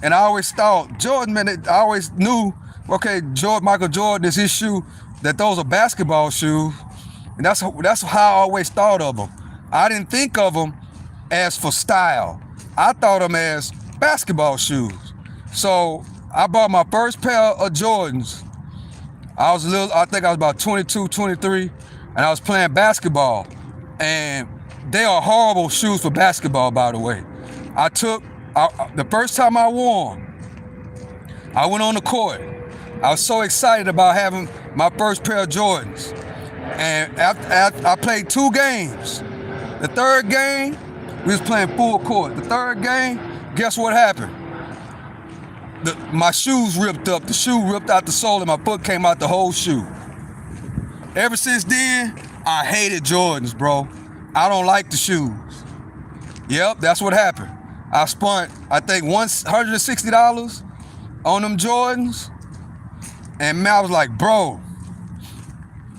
Speaker 1: And I always thought, Jordan, man, I always knew, okay, Michael Jordan is his shoe, that those are basketball shoes. And that's how I always thought of them. I didn't think of them as for style. I thought them as basketball shoes. So I bought my first pair of Jordans. I think I was about 22, 23, and I was playing basketball. And they are horrible shoes for basketball, by the way. The first time I wore them, I went on the court. I was so excited about having my first pair of Jordans. And after I played 2 games. The third game, we was playing full court. The third game, guess what happened? My shoes ripped up. The shoe ripped out the sole and my foot came out the whole shoe. Ever since then, I hated Jordans, bro. I don't like the shoes. Yep, that's what happened. I spent, I think, $160 on them Jordans. And man, I was like, bro,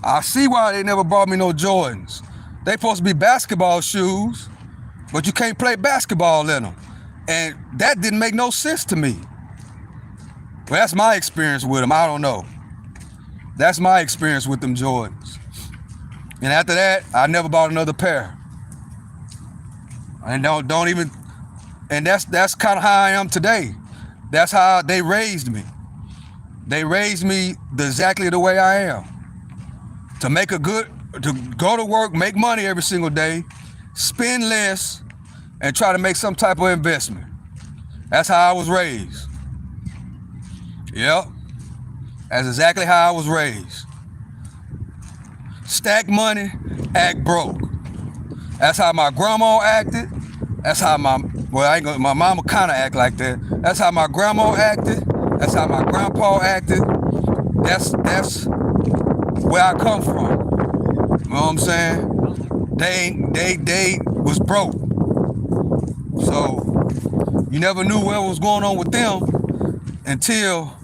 Speaker 1: I see why they never bought me no Jordans. They supposed to be basketball shoes, but you can't play basketball in them. And that didn't make no sense to me. Well, that's my experience with them. I don't know. That's my experience with them Jordans. And after that, I never bought another pair. And don't even, and that's kind of how I am today. That's how they raised me. They raised me exactly the way I am. To go to work, make money every single day, spend less, and try to make some type of investment. That's how I was raised. Yep. That's exactly how I was raised. Stack money, act broke. That's how my grandma acted. That's how my mama kind of act like that. That's how my grandma acted. That's how my grandpa acted. That's where I come from. You know what I'm saying? They was broke. So you never knew what was going on with them until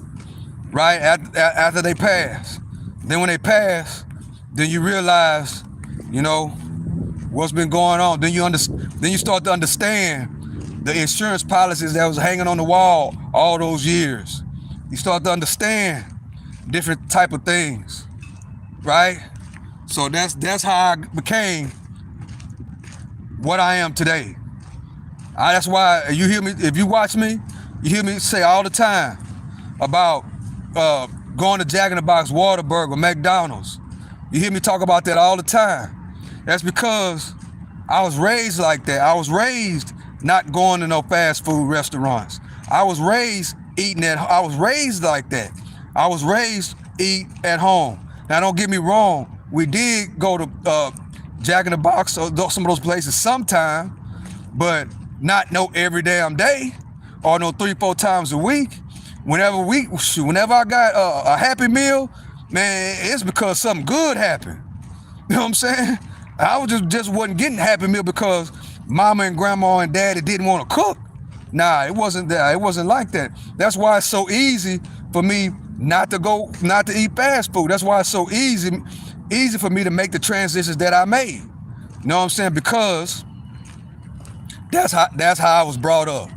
Speaker 1: right after they passed. Then when they passed, then you realize, you know, what's been going on. Then you start to understand the insurance policies that was hanging on the wall all those years. You start to understand different type of things, right? So that's how I became what I am today. That's why you hear me, if you watch me, you hear me say all the time about going to Jack in the Box, Whataburger, McDonald's. You hear me talk about that all the time. That's because I was raised like that. I was raised not going to no fast food restaurants. I was raised I was raised like that. I was raised eat at home. Now don't get me wrong, we did go to Jack in the Box or some of those places sometime, but not no every damn day or no 3-4 times a week. Whenever I got a Happy Meal, man, it's because something good happened. You know what I'm saying? I was just wasn't getting Happy Meal because mama and grandma and daddy didn't want to cook. Nah, it wasn't that. It wasn't like that. That's why it's so easy for me not to eat fast food. That's why it's so easy for me to make the transitions that I made. You know what I'm saying? Because that's how I was brought up.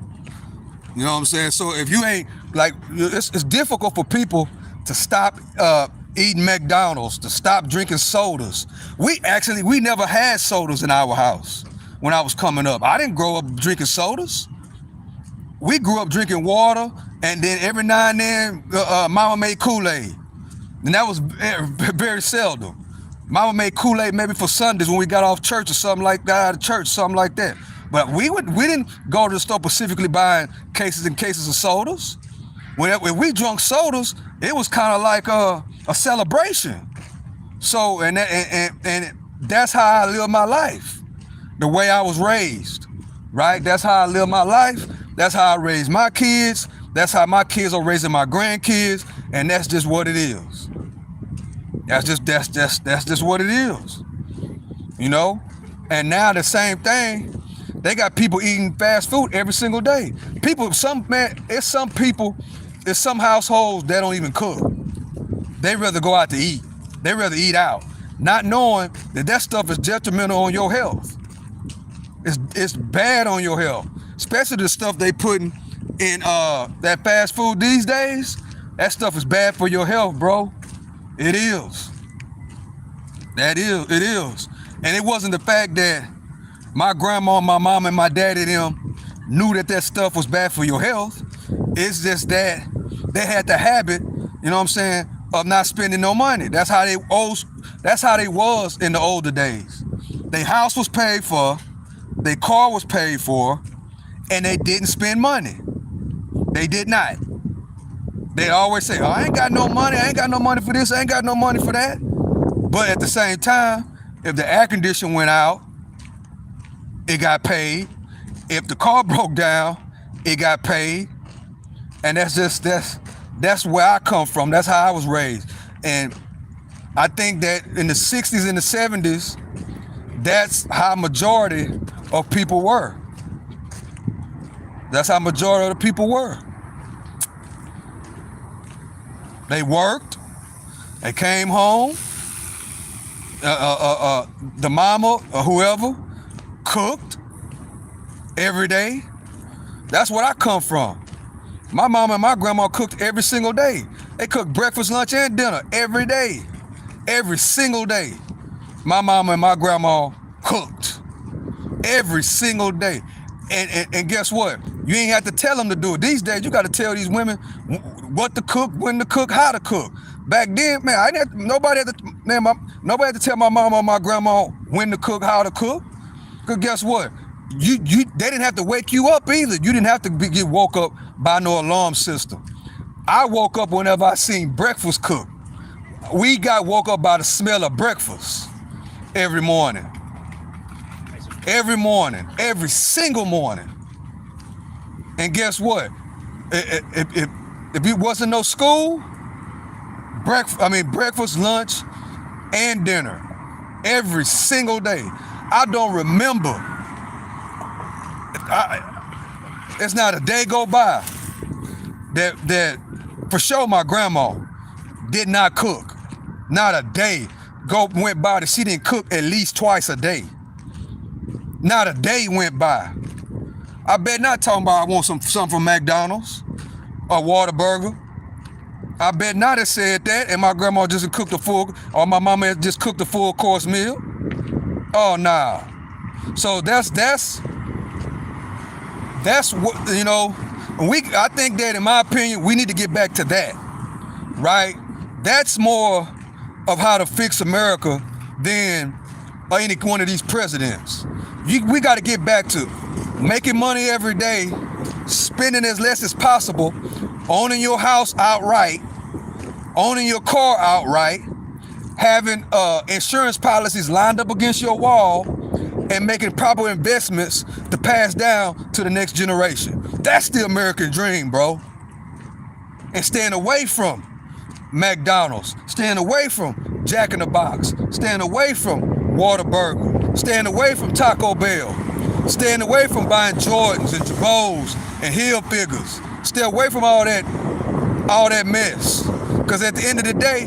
Speaker 1: You know what I'm saying? So if you ain't like, it's difficult for people to stop eating McDonald's, to stop drinking sodas. We never had sodas in our house when I was coming up. I didn't grow up drinking sodas. We grew up drinking water, and then every now and then, mama made Kool-Aid. And that was very seldom. Mama made Kool-Aid maybe for Sundays when we got off church or something like that, out of church, something like that. But we didn't go to the store specifically buying cases and cases of sodas. When we drunk sodas, it was kind of like a celebration. So, and that's how I live my life, the way I was raised, right? That's how I live my life. That's how I raise my kids. That's how my kids are raising my grandkids, and that's just what it is. That's just what it is, you know. And now the same thing. They got people eating fast food every single day. It's some households that don't even cook. They rather go out to eat. They rather eat out, not knowing that stuff is detrimental on your health. It's bad on your health, especially the stuff they putting in that fast food these days. That stuff is bad for your health, bro. It is. It is. And it wasn't the fact that my grandma, my mom, and my daddy them knew that stuff was bad for your health. It's just that they had the habit, you know what I'm saying, of not spending no money. That's how they was in the older days. Their house was paid for, their car was paid for, and they didn't spend money. They did not. They always say, oh, I ain't got no money. I ain't got no money for this. I ain't got no money for that. But at the same time, if the air conditioner went out, it got paid. If the car broke down, it got paid. And that's where I come from. That's how I was raised. And I think that in the 60s and the 70s, that's how majority of people were. That's how majority of the people were. They worked, they came home, the mama or whoever cooked every day. That's where I come from. My mama and my grandma cooked every single day. They cooked breakfast, lunch, and dinner every day. Every single day. My mama and my grandma cooked every single day. And guess what? You ain't have to tell them to do it. These days, you got to tell these women what to cook, when to cook, how to cook. Back then, man, nobody had to tell my mama or my grandma when to cook, how to cook. Because guess what? They didn't have to wake you up either. You didn't have to get woke up by no alarm system. I woke up whenever I seen breakfast cooked. We got woke up by the smell of breakfast every morning. every morning, every single morning. And guess what? If it wasn't no school, breakfast, lunch, and dinner, every single day. I don't remember. It's not a day go by that for sure my grandma did not cook. Not a day went by that she didn't cook at least twice a day. Not a day went by. I bet not talking about I want something from McDonald's or Whataburger. I bet not it said that, and my grandma just cooked a full, or my mama just cooked a full course meal. Oh nah. So that's what, you know, I think that, in my opinion, we need to get back to that, right? That's more of how to fix America than any one of these presidents. We got to get back to making money every day, spending as less as possible, owning your house outright, owning your car outright, having insurance policies lined up against your wall, and making proper investments to pass down to the next generation. That's the American dream, bro. And staying away from McDonald's, staying away from Jack in the Box, staying away from Whataburger, staying away from Taco Bell, staying away from buying Jordans and Jabos and Hilfigers. Stay away from all that mess. Because at the end of the day,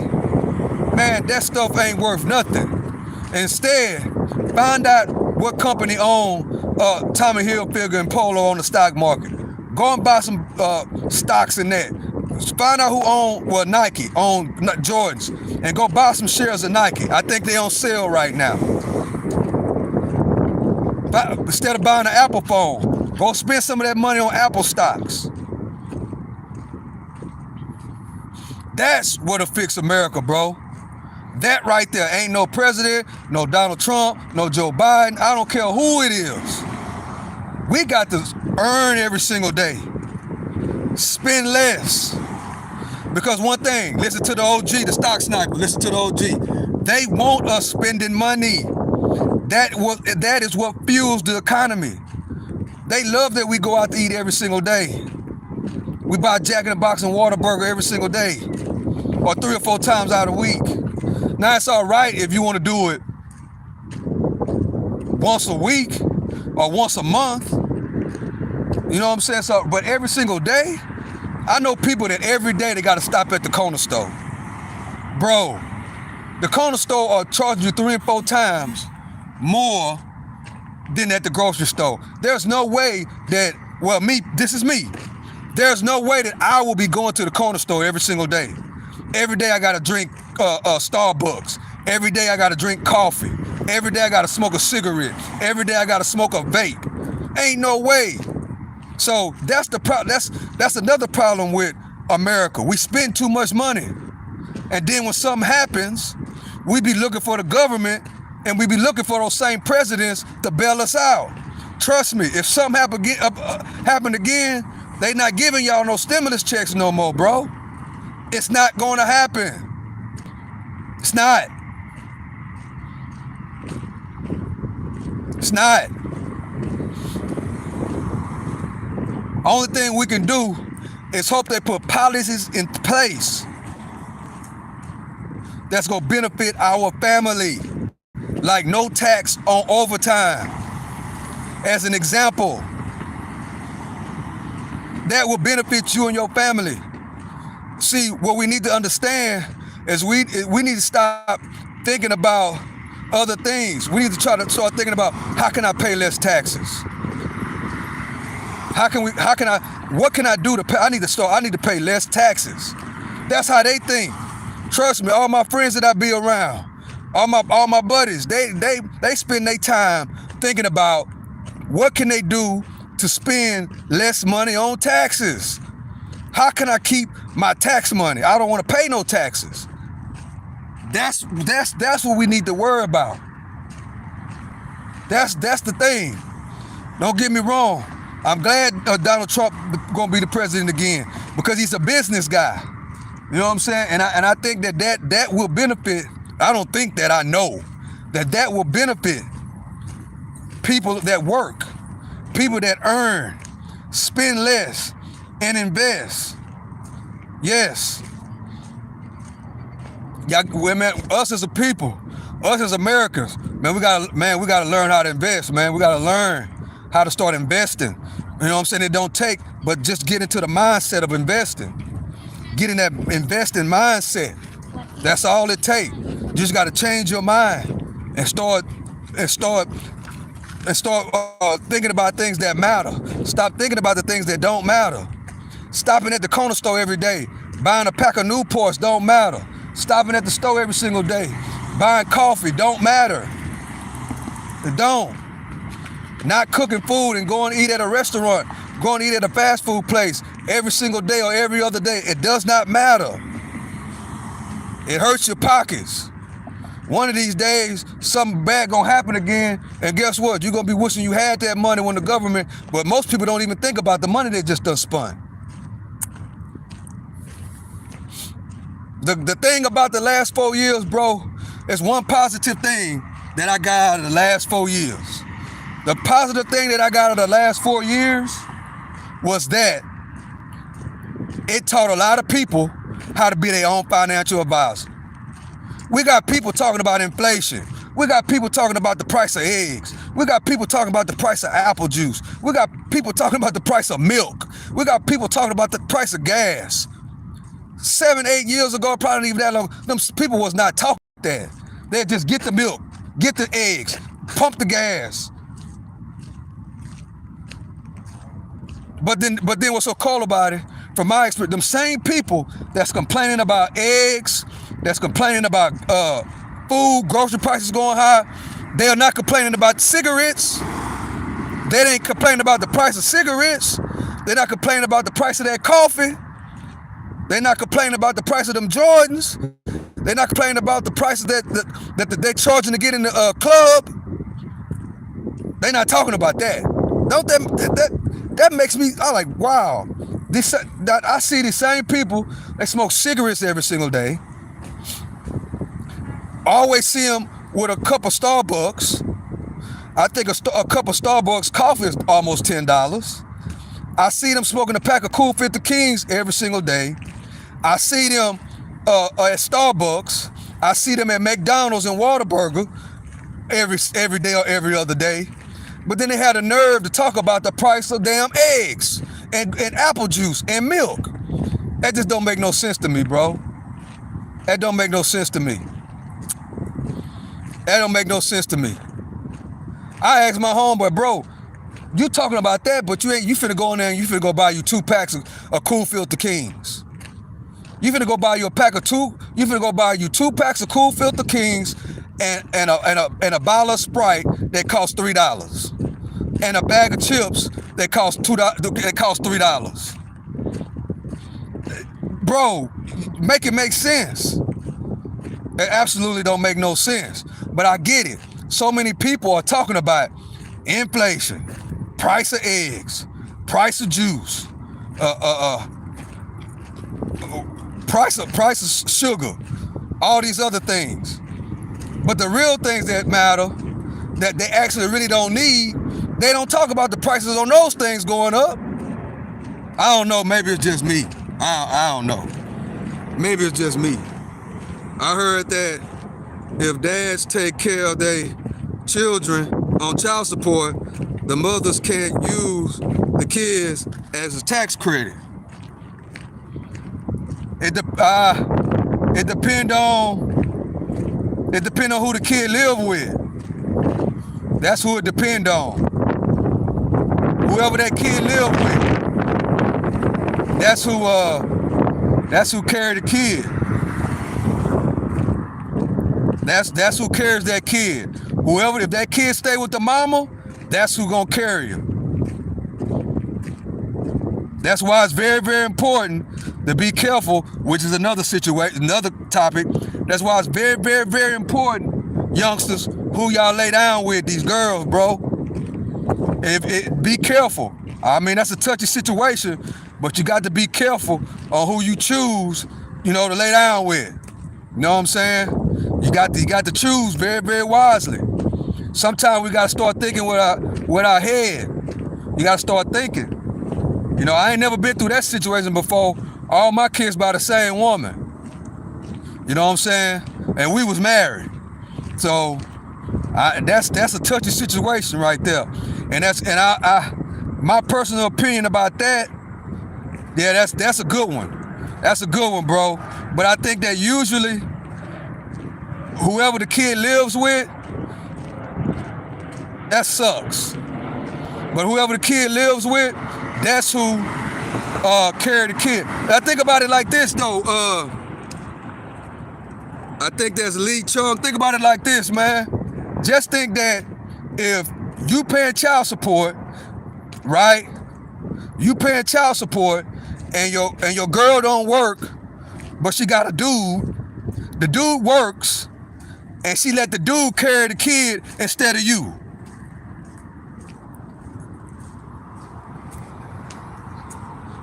Speaker 1: man, that stuff ain't worth nothing. Instead, find out what company own Tommy Hilfiger and Polo on the stock market. Go and buy some stocks in that. Find out who own, Nike own Jordans, and go buy some shares of Nike. I think they on sale right now. Instead of buying an Apple phone, go spend some of that money on Apple stocks. That's what'll fix America, bro. That right there. Ain't no president, no Donald Trump, no Joe Biden. I don't care who it is. We got to earn every single day. Spend less. Because one thing, listen to the OG, the stock sniper, listen to the OG. They want us spending money. That is what fuels the economy. They love that we go out to eat every single day. We buy Jack in the Box and Whataburger every single day, or 3 or 4 times out a week. Now it's all right if you want to do it once a week or once a month. You know what I'm saying? So, but every single day, I know people that every day they got to stop at the corner store. Bro, the corner store will charge you 3 and 4 times more than at the grocery store. There's no way that, this is me. There's no way that I will be going to the corner store every single day. Every day I gotta drink Starbucks. Every day I gotta drink coffee. Every day I gotta smoke a cigarette. Every day I gotta smoke a vape. Ain't no way. So that's the that's another problem with America. We spend too much money, and then when something happens, we be looking for the government, and we be looking for those same presidents to bail us out. Trust me, if something happen again, they not giving y'all no stimulus checks no more, bro. It's not going to happen. It's not. It's not. Only thing we can do is hope they put policies in place that's going to benefit our family. Like no tax on overtime. As an example, that will benefit you and your family. See, what we need to understand is we need to stop thinking about other things. We need to try to start thinking about, how can I pay less taxes? What can I do to pay? I need to pay less taxes. That's how they think. Trust me, all my friends that I be around, all my buddies, they spend their time thinking about what can they do to spend less money on taxes. How can I keep my tax money? I don't want to pay no taxes. That's what we need to worry about. That's the thing. Don't get me wrong. I'm glad Donald Trump gonna be the president again, because he's a business guy. You know what I'm saying? And I think that will benefit. I don't think that, I know that will benefit people that work, people that earn, spend less, and invest. Yes. Man, us as a people, us as Americans, man, we gotta learn how to invest, man. We gotta learn how to start investing. You know what I'm saying? It don't take, but just get into the mindset of investing. Get in that investing mindset. That's all it takes. You just gotta change your mind and start thinking about things that matter. Stop thinking about the things that don't matter. Stopping at the corner store every day, buying a pack of Newports don't matter. Stopping at the store every single day, buying coffee don't matter. It don't. Not cooking food and going to eat at a restaurant, going to eat at a fast food place every single day or every other day, it does not matter. It hurts your pockets. One of these days, something bad gonna happen again, and guess what? You're gonna be wishing you had that money when the government, but most people don't even think about the money they just done spun. The thing about the last 4 years, bro, is one positive thing that I got out of the last 4 years. The positive thing that I got out of the last 4 years was that it taught a lot of people how to be their own financial advisor. We got people talking about inflation. We got people talking about the price of eggs. We got people talking about the price of apple juice. We got people talking about the price of milk. We got people talking about the price of gas. 7, 8 years ago, probably not even that long, them people was not talking like that. They'd just get the milk, get the eggs, pump the gas. But then what's so cool about it, from my experience, them same people that's complaining about eggs, that's complaining about food, grocery prices going high, they are not complaining about cigarettes. They ain't complaining about the price of cigarettes. They're not complaining about the price of that coffee. They're not complaining about the price of them Jordans. They're not complaining about the prices that they're charging to get in the club. They're not talking about that. Don't that makes me, I'm like, wow. I see these same people, they smoke cigarettes every single day. I always see them with a cup of Starbucks. I think a cup of Starbucks coffee is almost $10. I see them smoking a pack of Cool 50 Kings every single day. I see them at Starbucks. I see them at McDonald's and Whataburger every day or every other day. But then they had the nerve to talk about the price of damn eggs and apple juice and milk. That just don't make no sense to me, bro. That don't make no sense to me. That don't make no sense to me. I asked my homeboy, bro, you talking about that, but you finna go in there and you finna go buy you 2 packs of Cool 50 Kings. You finna go buy you a pack of 2, you finna go buy you 2 packs of Cool 50 Kings and a bottle of Sprite that costs $3. And a bag of chips that costs $3. Bro, make it make sense. It absolutely don't make no sense. But I get it. So many people are talking about inflation, price of eggs, price of juice, price of sugar, all these other things. But the real things that matter, that they actually really don't need, they don't talk about the prices on those things going up. I don't know, maybe it's just me. I don't know. Maybe it's just me. I heard that if dads take care of their children on child support, the mothers can't use the kids as a tax credit. It depends on who the kid live with. That's who it depend on. Whoever that kid live with, that's who carry the kid. That's who carries that kid. If that kid stay with the mama, that's who gonna carry him. That's why it's very, very important to be careful, which is another situation, another topic. That's why it's very, very, very important, youngsters, who y'all lay down with, these girls, bro. Be careful. I mean, that's a touchy situation, but you got to be careful on who you choose, to lay down with. You know what I'm saying? You got to choose very, very wisely. Sometimes we gotta start thinking with our head. You gotta start thinking. You know, I ain't never been through that situation before. All my kids by the same woman. You know what I'm saying? And we was married. So that's a touchy situation right there. And I my personal opinion about that, yeah, that's a good one. That's a good one, bro. But I think that usually whoever the kid lives with, that sucks. But whoever the kid lives with, that's who carry the kid. I think about it like this though. I think there's Lee Chung. Think about it like this, man. Just think that if you paying child support, right? You paying child support, and your girl don't work, but she got a dude. The dude works, and she let the dude carry the kid instead of you.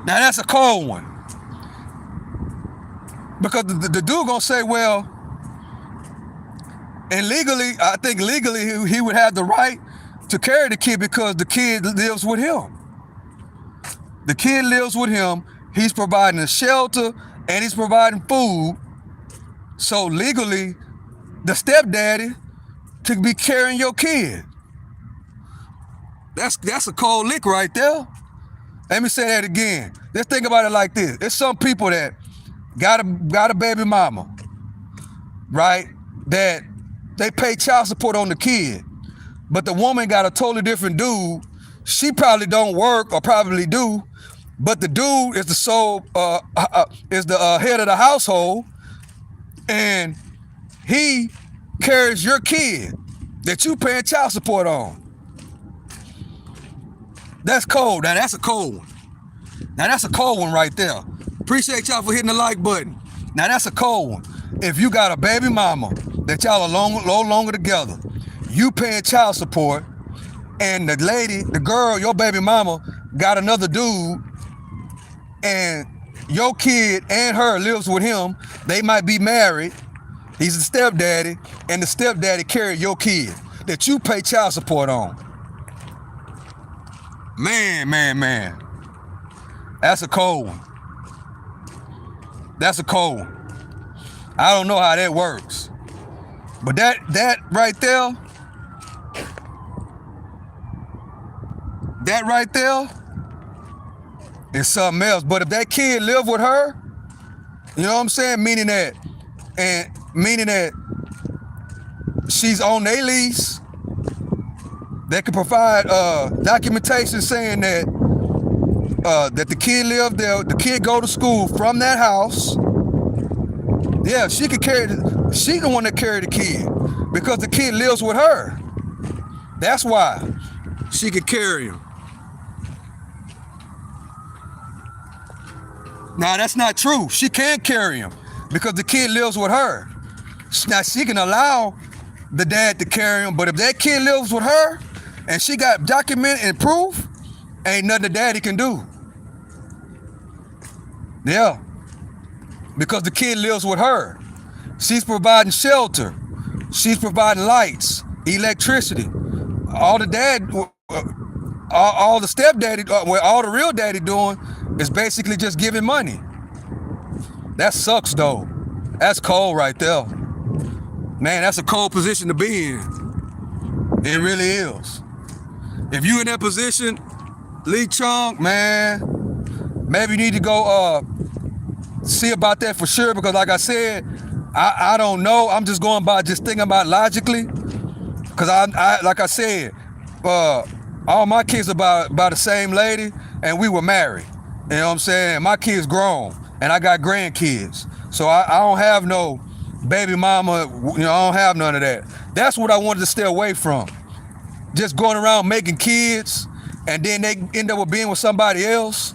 Speaker 1: Now that's a cold one. Because the dude gonna say, well, and legally, I think legally he would have the right to carry the kid because the kid lives with him. The kid lives with him. He's providing a shelter and he's providing food. So legally, the stepdaddy could be carrying your kid. That's a cold lick right there. Let me say that again. Let's think about it like this. There's some people that got a baby mama, right? That they pay child support on the kid, but the woman got a totally different dude. She probably don't work or probably do, but the dude is the head of the household, and he carries your kid that you paying child support on. That's cold. Now that's a cold one. Now that's a cold one right there. Appreciate y'all for hitting the like button. Now that's a cold one. If you got a baby mama that y'all are no longer together, you paying child support, and the girl, your baby mama, got another dude, and your kid and her lives with him. They might be married. He's a stepdaddy, and the stepdaddy carried your kid that you pay child support on. Man. That's a cold one. That's a cold one. I don't know how that works. But that right there, is something else. But if that kid live with her, you know what I'm saying? Meaning that she's on their lease, they can provide documentation saying that the kid lived there, the kid go to school from that house. Yeah, she the one that carried the kid because the kid lives with her. That's why she could carry him. Now that's not true. She can't carry him because the kid lives with her. Now she can allow the dad to carry him, but if that kid lives with her and she got document and proof, ain't nothing the daddy can do. Yeah, because the kid lives with her. She's providing shelter. She's providing lights, electricity. All the stepdaddy, all the real daddy doing is basically just giving money. That sucks though. That's cold right there. Man, that's a cold position to be in. It really is. If you in that position, Lee Chung, man, maybe you need to go see about that for sure, because like I said, I don't know. I'm just going by just thinking about logically, because I like I said, all my kids are by the same lady, and we were married. You know what I'm saying? My kids grown, and I got grandkids, so I don't have no baby mama. You know, I don't have none of that. That's what I wanted to stay away from. Just going around making kids, and then they end up with being with somebody else.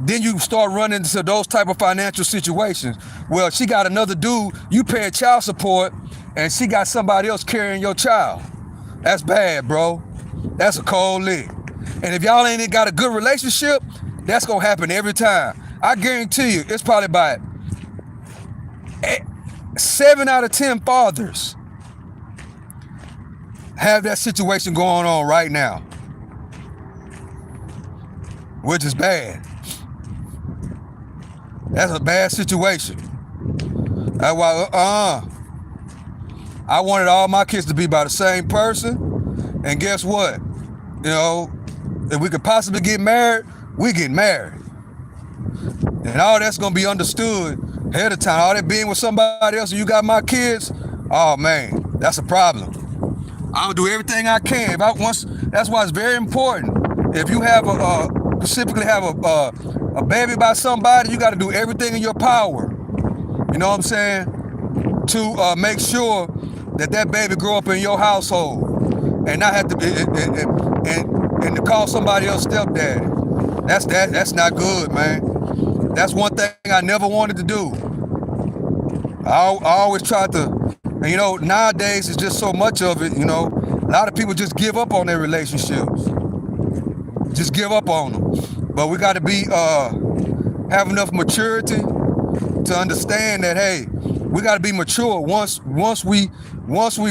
Speaker 1: Then you start running into those type of financial situations. Well, she got another dude, you paying child support, and she got somebody else carrying your child. That's bad, bro. That's a cold lick. And if y'all ain't got a good relationship, that's gonna happen every time. I guarantee you, it's probably about 7 out of 10 fathers have that situation going on right now, which is bad. That's a bad situation. That's why, I wanted all my kids to be by the same person. And guess what? You know, if we could possibly get married, we get married. And all that's going to be understood ahead of time. All that being with somebody else and you got my kids, oh man, that's a problem. I'll do everything I can. That's why it's very important. If you have specifically have a baby by somebody, you got to do everything in your power. You know what I'm saying? To make sure that baby grow up in your household and not have to and to call somebody else stepdaddy. That's not good, man. That's one thing I never wanted to do. I always tried to, and you know, nowadays it's just so much of it, you know, a lot of people just give up on their relationships. Just give up on them. But we got to be, have enough maturity to understand that, hey, we got to be mature. Once we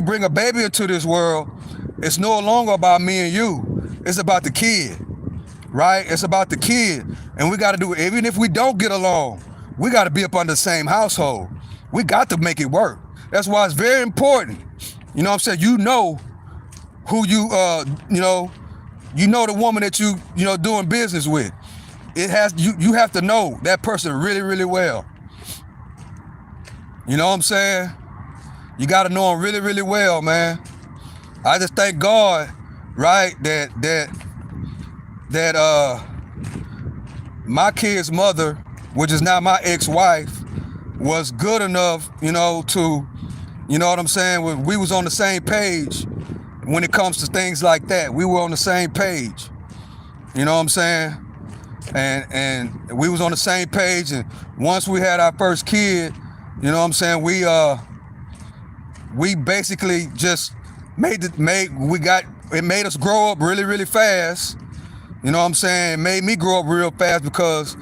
Speaker 1: bring a baby into this world, it's no longer about me and you. It's about the kid, right? It's about the kid. And we got to do it. Even if we don't get along, we got to be up under the same household. We got to make it work. That's why it's very important. You know what I'm saying? You know who you know the woman that you doing business with. You have to know that person really, really well. You know what I'm saying? You got to know them really, really well, man. I just thank God, right, that my kid's mother, which is now my ex-wife, was good enough, you know, to, you know what I'm saying? We was on the same page when it comes to things like that. We were on the same page. You know what I'm saying? And we was on the same page. And once we had our first kid, you know what I'm saying? We basically just it made us grow up really, really fast. You know what I'm saying? It made me grow up real fast because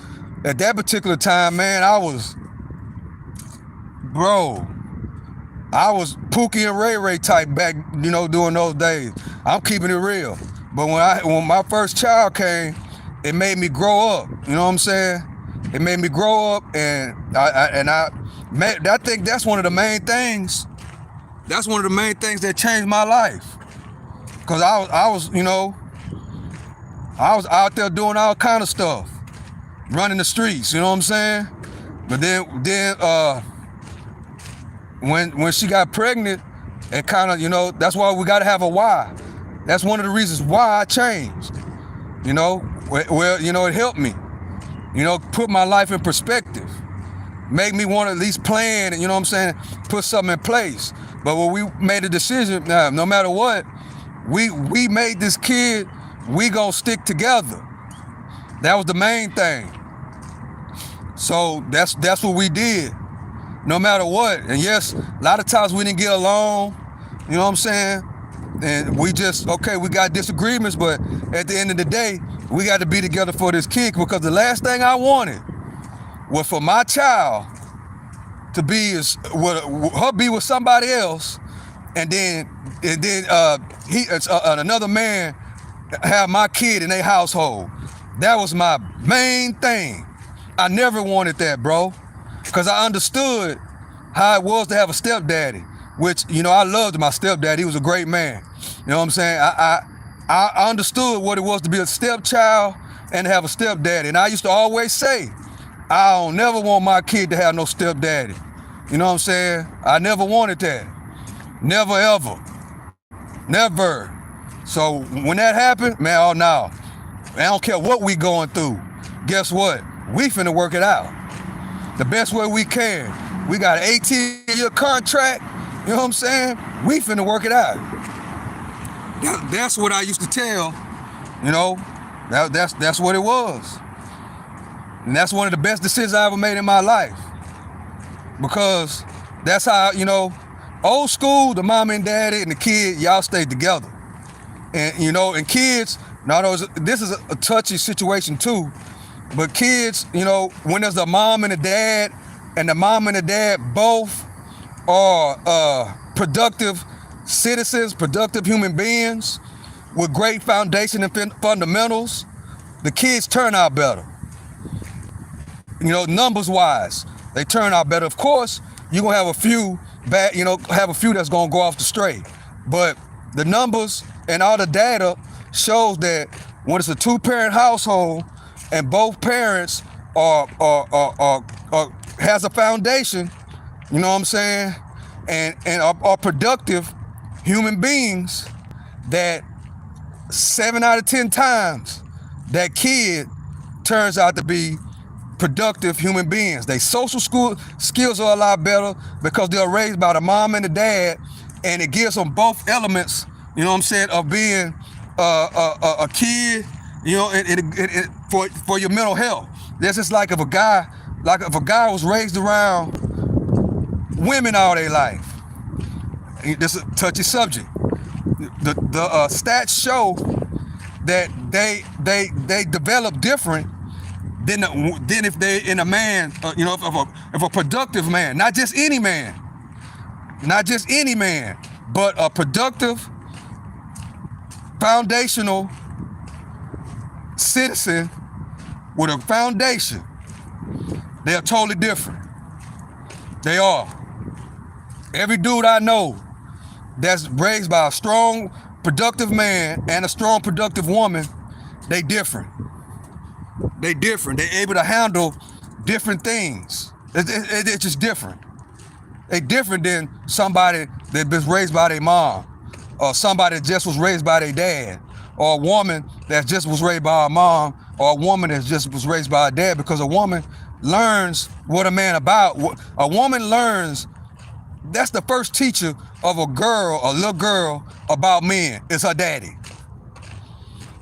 Speaker 1: at that particular time, man, I was Pookie and Ray Ray type back, you know, during those days. I'm keeping it real. But when my first child came, it made me grow up. You know what I'm saying? It made me grow up, and I think that's one of the main things. That's one of the main things that changed my life. Cause I was out there doing all kind of stuff, running the streets. You know what I'm saying? But then when she got pregnant, it kind of, you know, that's why we got to have a why. That's one of the reasons why I changed. You know, well, you know, it helped me, you know, put my life in perspective, make me want to at least plan and, you know what I'm saying, put something in place. But when we made a decision, no matter what, we made this kid, we gonna stick together. That was the main thing. So that's what we did, no matter what. And yes, a lot of times we didn't get along, you know what I'm saying? And we got disagreements, but at the end of the day, we got to be together for this kid, because the last thing I wanted was for my child to be with somebody else, and then another man have my kid in their household. That was my main thing. I never wanted that, bro, because I understood how it was to have a stepdaddy, which, you know, I loved my stepdad. He was a great man. You know what I'm saying? I understood what it was to be a stepchild and to have a stepdaddy. And I used to always say, I don't never want my kid to have no stepdaddy. You know what I'm saying? I never wanted that. Never, ever. Never. So when that happened, man, oh no. I don't care what we going through. Guess what? We finna work it out the best way we can. We got an 18-year contract. You know what I'm saying? We finna work it out. That's what I used to tell, you know, that's what it was. And that's one of the best decisions I ever made in my life. Because that's how, you know, old school, the mom and daddy and the kid, y'all stayed together. And, you know, and kids, this is a touchy situation too, but kids, you know, when there's a mom and a dad, and the mom and the dad both are productive citizens, productive human beings with great foundation and fundamentals, the kids turn out better. Numbers wise, they turn out better. Of course, you're gonna have a few bad, have a few that's gonna go off the straight. But the numbers and all the data shows that when it's a two-parent household and both parents are has a foundation, you know what I'm saying, and are productive human beings, that 7 out of 10 times that kid turns out to be productive human beings. Their social skills are a lot better because they're raised by the mom and the dad, and it gives them both elements, you know what I'm saying, of being a kid, for your mental health. That's just like if a guy was raised around women all their life. This is a touchy subject. The stats show that they develop different than if they're in a man, if a productive man, not just any man, but a productive, foundational citizen with a foundation. They are totally different. They are. Every dude I know that's raised by a strong, productive man and a strong, productive woman, they different. They different. They able to handle different things. It's just different. They different than somebody that was raised by their mom, or somebody that just was raised by their dad, or a woman that just was raised by her mom, or a woman that just was raised by her dad. Because a woman learns what a man about. A woman learns. That's the first teacher of a little girl about men, is her daddy.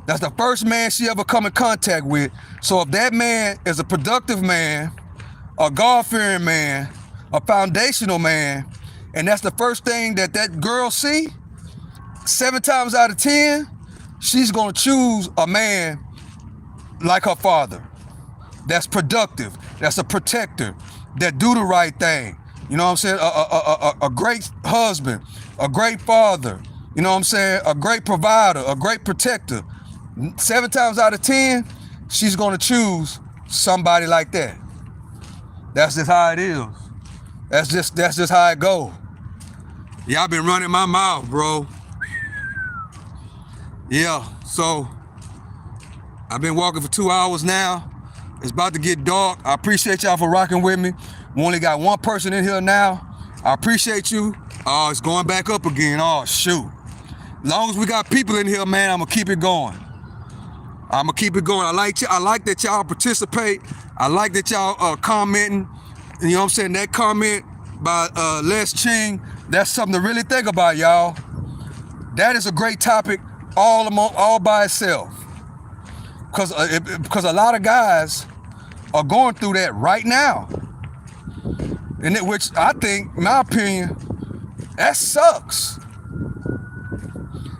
Speaker 1: That's the first man she ever come in contact with. So if that man is a productive man, a God-fearing man, a foundational man, and that's the first thing that girl see, 7 times out of 10, she's gonna choose a man like her father. That's productive, that's a protector, that do the right thing. You know what I'm saying? A great husband, a great father, you know what I'm saying? A great provider, a great protector. 7 times out of 10, she's gonna choose somebody like that. That's just how it is. That's just how it goes. Yeah, I've been running my mouth, bro. Yeah, so I've been walking for 2 hours now. It's about to get dark. I appreciate y'all for rocking with me. We only got one person in here now. I appreciate you. Oh, it's going back up again. Oh, shoot. As long as we got people in here, man, I'm gonna keep it going. I like that y'all participate. I like that y'all commenting. You know what I'm saying? That comment by Les Ching, that's something to really think about, y'all. That is a great topic all by itself. Because a lot of guys are going through that right now. And which I think, in my opinion, that sucks.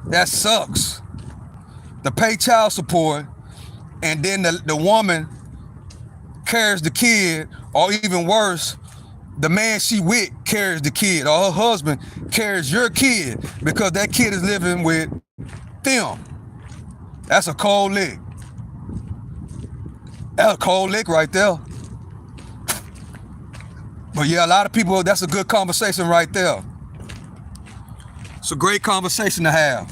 Speaker 1: That sucks. To pay child support, and then the woman carries the kid, or even worse, the man she with carries the kid, or her husband carries your kid, because that kid is living with them. That's a cold lick. That's a cold lick right there. But yeah, a lot of people, that's a good conversation right there. It's a great conversation to have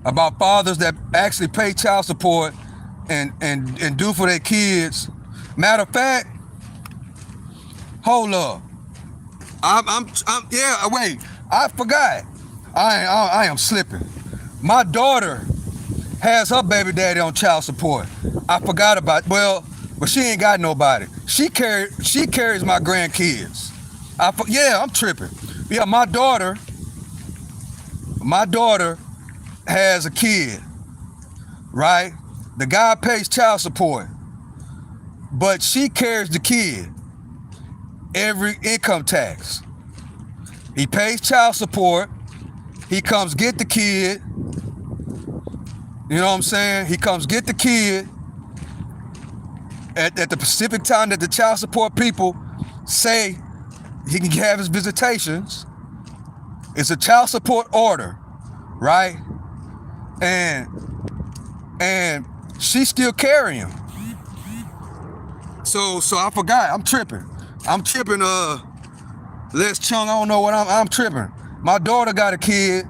Speaker 1: about fathers that actually pay child support and do for their kids. Matter of fact, hold up. Wait, I forgot. I am slipping. My daughter has her baby daddy on child support. I forgot about, but she ain't got nobody. She carries my grandkids. I'm tripping. Yeah, my daughter has a kid, right? The guy pays child support, but she carries the kid every income tax. He pays child support. He comes get the kid. You know what I'm saying? He comes get the kid at the specific time that the child support people say he can have his visitations. It's a child support order, right? And she's still carrying him. So I forgot. I'm tripping. Les Chung, I don't know what I'm tripping. My daughter got a kid,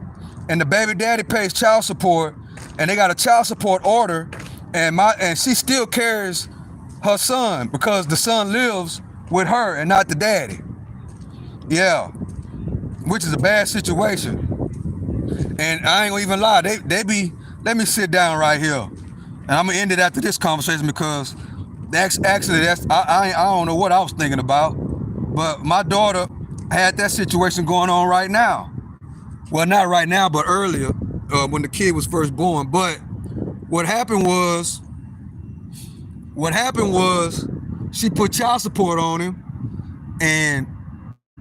Speaker 1: and the baby daddy pays child support, and they got a child support order, and she still carries her son because the son lives with her and not the daddy. Yeah, which is a bad situation. And I ain't gonna even lie, they be, let me sit down right here, and I'm gonna end it after this conversation because actually I don't know what I was thinking about, but my daughter had that situation going on right now. Well, not right now, but earlier when the kid was first born. But what happened was she put child support on him, and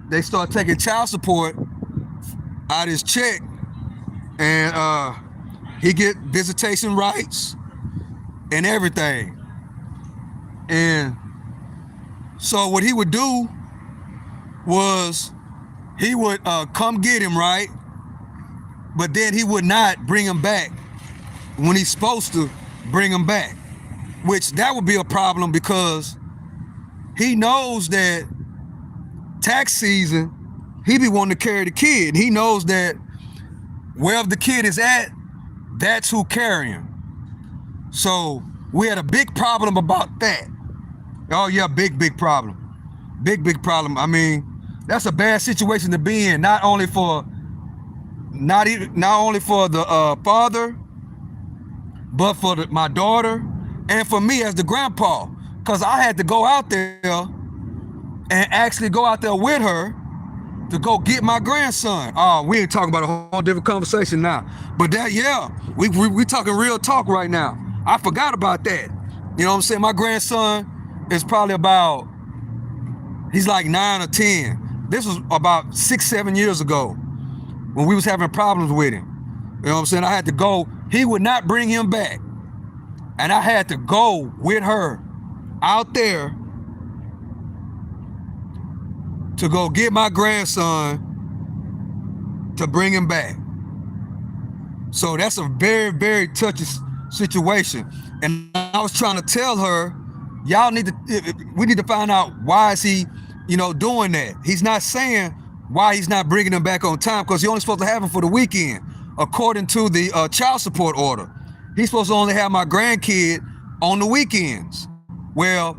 Speaker 1: they start taking child support out his check, and he get visitation rights and everything. And so what he would do was he would come get him, right? But then he would not bring him back when he's supposed to bring him back, which that would be a problem because he knows that tax season, he be wanting to carry the kid. He knows that wherever the kid is at, that's who carry him. So we had a big problem about that. Oh yeah, big problem. Big problem. I mean, that's a bad situation to be in, not only for the father, but for my daughter and for me as the grandpa, because I had to go out there and actually go out there with her to go get my grandson. Oh, we ain't talking about a whole different conversation now. But that, yeah, we talking real talk right now. I forgot about that. You know what I'm saying? My grandson is probably about, he's like 9 or 10. This was about 6-7 years ago when we was having problems with him. You know what I'm saying? I had to go. He would not bring him back. And I had to go with her out there to go get my grandson to bring him back. So that's a very, very touchy situation. And I was trying to tell her, we need to find out why is he, doing that. He's not saying why he's not bringing him back on time, because he's only supposed to have him for the weekend. According to the child support order, he's supposed to only have my grandkid on the weekends. Well,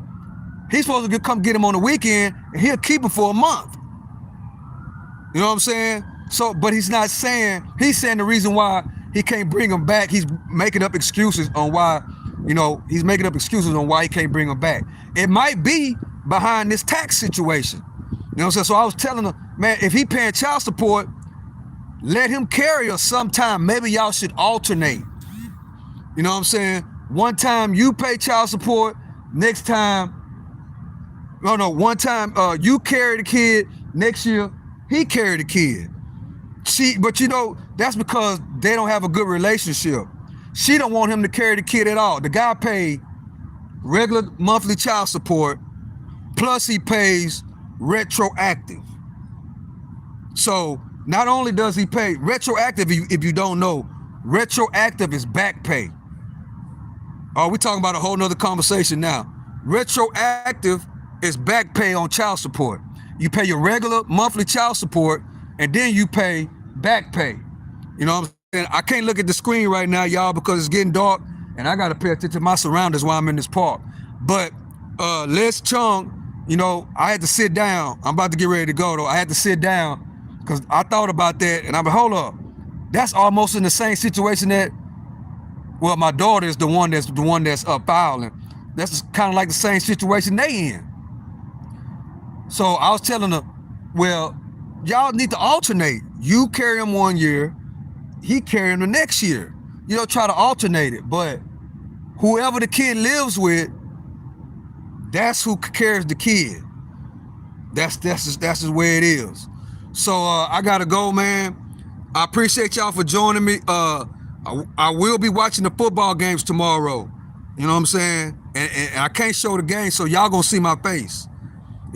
Speaker 1: he's supposed to come get him on the weekend, and he'll keep him for a month. You know what I'm saying? So, but he's not saying, he's saying the reason why he can't bring him back, he's making up excuses on why, he can't bring him back. It might be behind this tax situation. You know what I'm saying? So I was telling him, man, if he paying child support, let him carry us sometime. Maybe y'all should alternate. You know what I'm saying? One time you pay child support, next time, one time you carry the kid, next year he carry the kid. But that's because they don't have a good relationship. She don't want him to carry the kid at all. The guy paid regular monthly child support, plus he pays retroactive. So not only does he pay retroactive, if you don't know, retroactive is back pay. Oh, we're talking about a whole nother conversation now. Retroactive is back pay on child support. You pay your regular monthly child support, and then you pay back pay. You know what I'm saying? I can't look at the screen right now, y'all, because it's getting dark, and I got to pay attention to my surroundings while I'm in this park. But Les Chung, I had to sit down. I'm about to get ready to go, though. I had to sit down because I thought about that, and I'm like, hold up. That's almost in the same situation that, well, my daughter is the one that's filing. That's kind of like the same situation they in. So I was telling her, well, y'all need to alternate. You carry him one year, he carry him the next year. Try to alternate it. But whoever the kid lives with, that's who carries the kid. That's just where it is. So I gotta go, man. I appreciate y'all for joining me. I will be watching the football games tomorrow. You know what I'm saying? And I can't show the game, so y'all gonna see my face.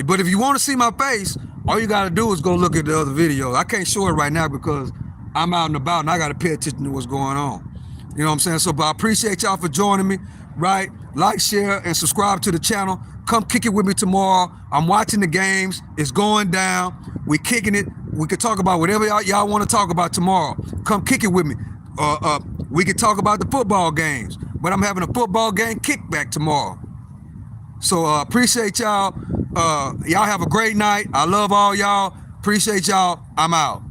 Speaker 1: But if you want to see my face, All you gotta do is go look at the other videos. I can't show it right now because I'm out and about and I gotta pay attention to what's going on. You know what I'm saying? So, but I appreciate y'all for joining me, right? Like, share, and subscribe to the channel. Come kick it with me tomorrow. I'm watching the games. It's going down. We kicking it. We could talk about whatever y'all want to talk about tomorrow. Come kick it with me. We could talk about the football games, but I'm having a football game kickback tomorrow. So appreciate y'all. Y'all have a great night. I love all y'all. Appreciate y'all. I'm out.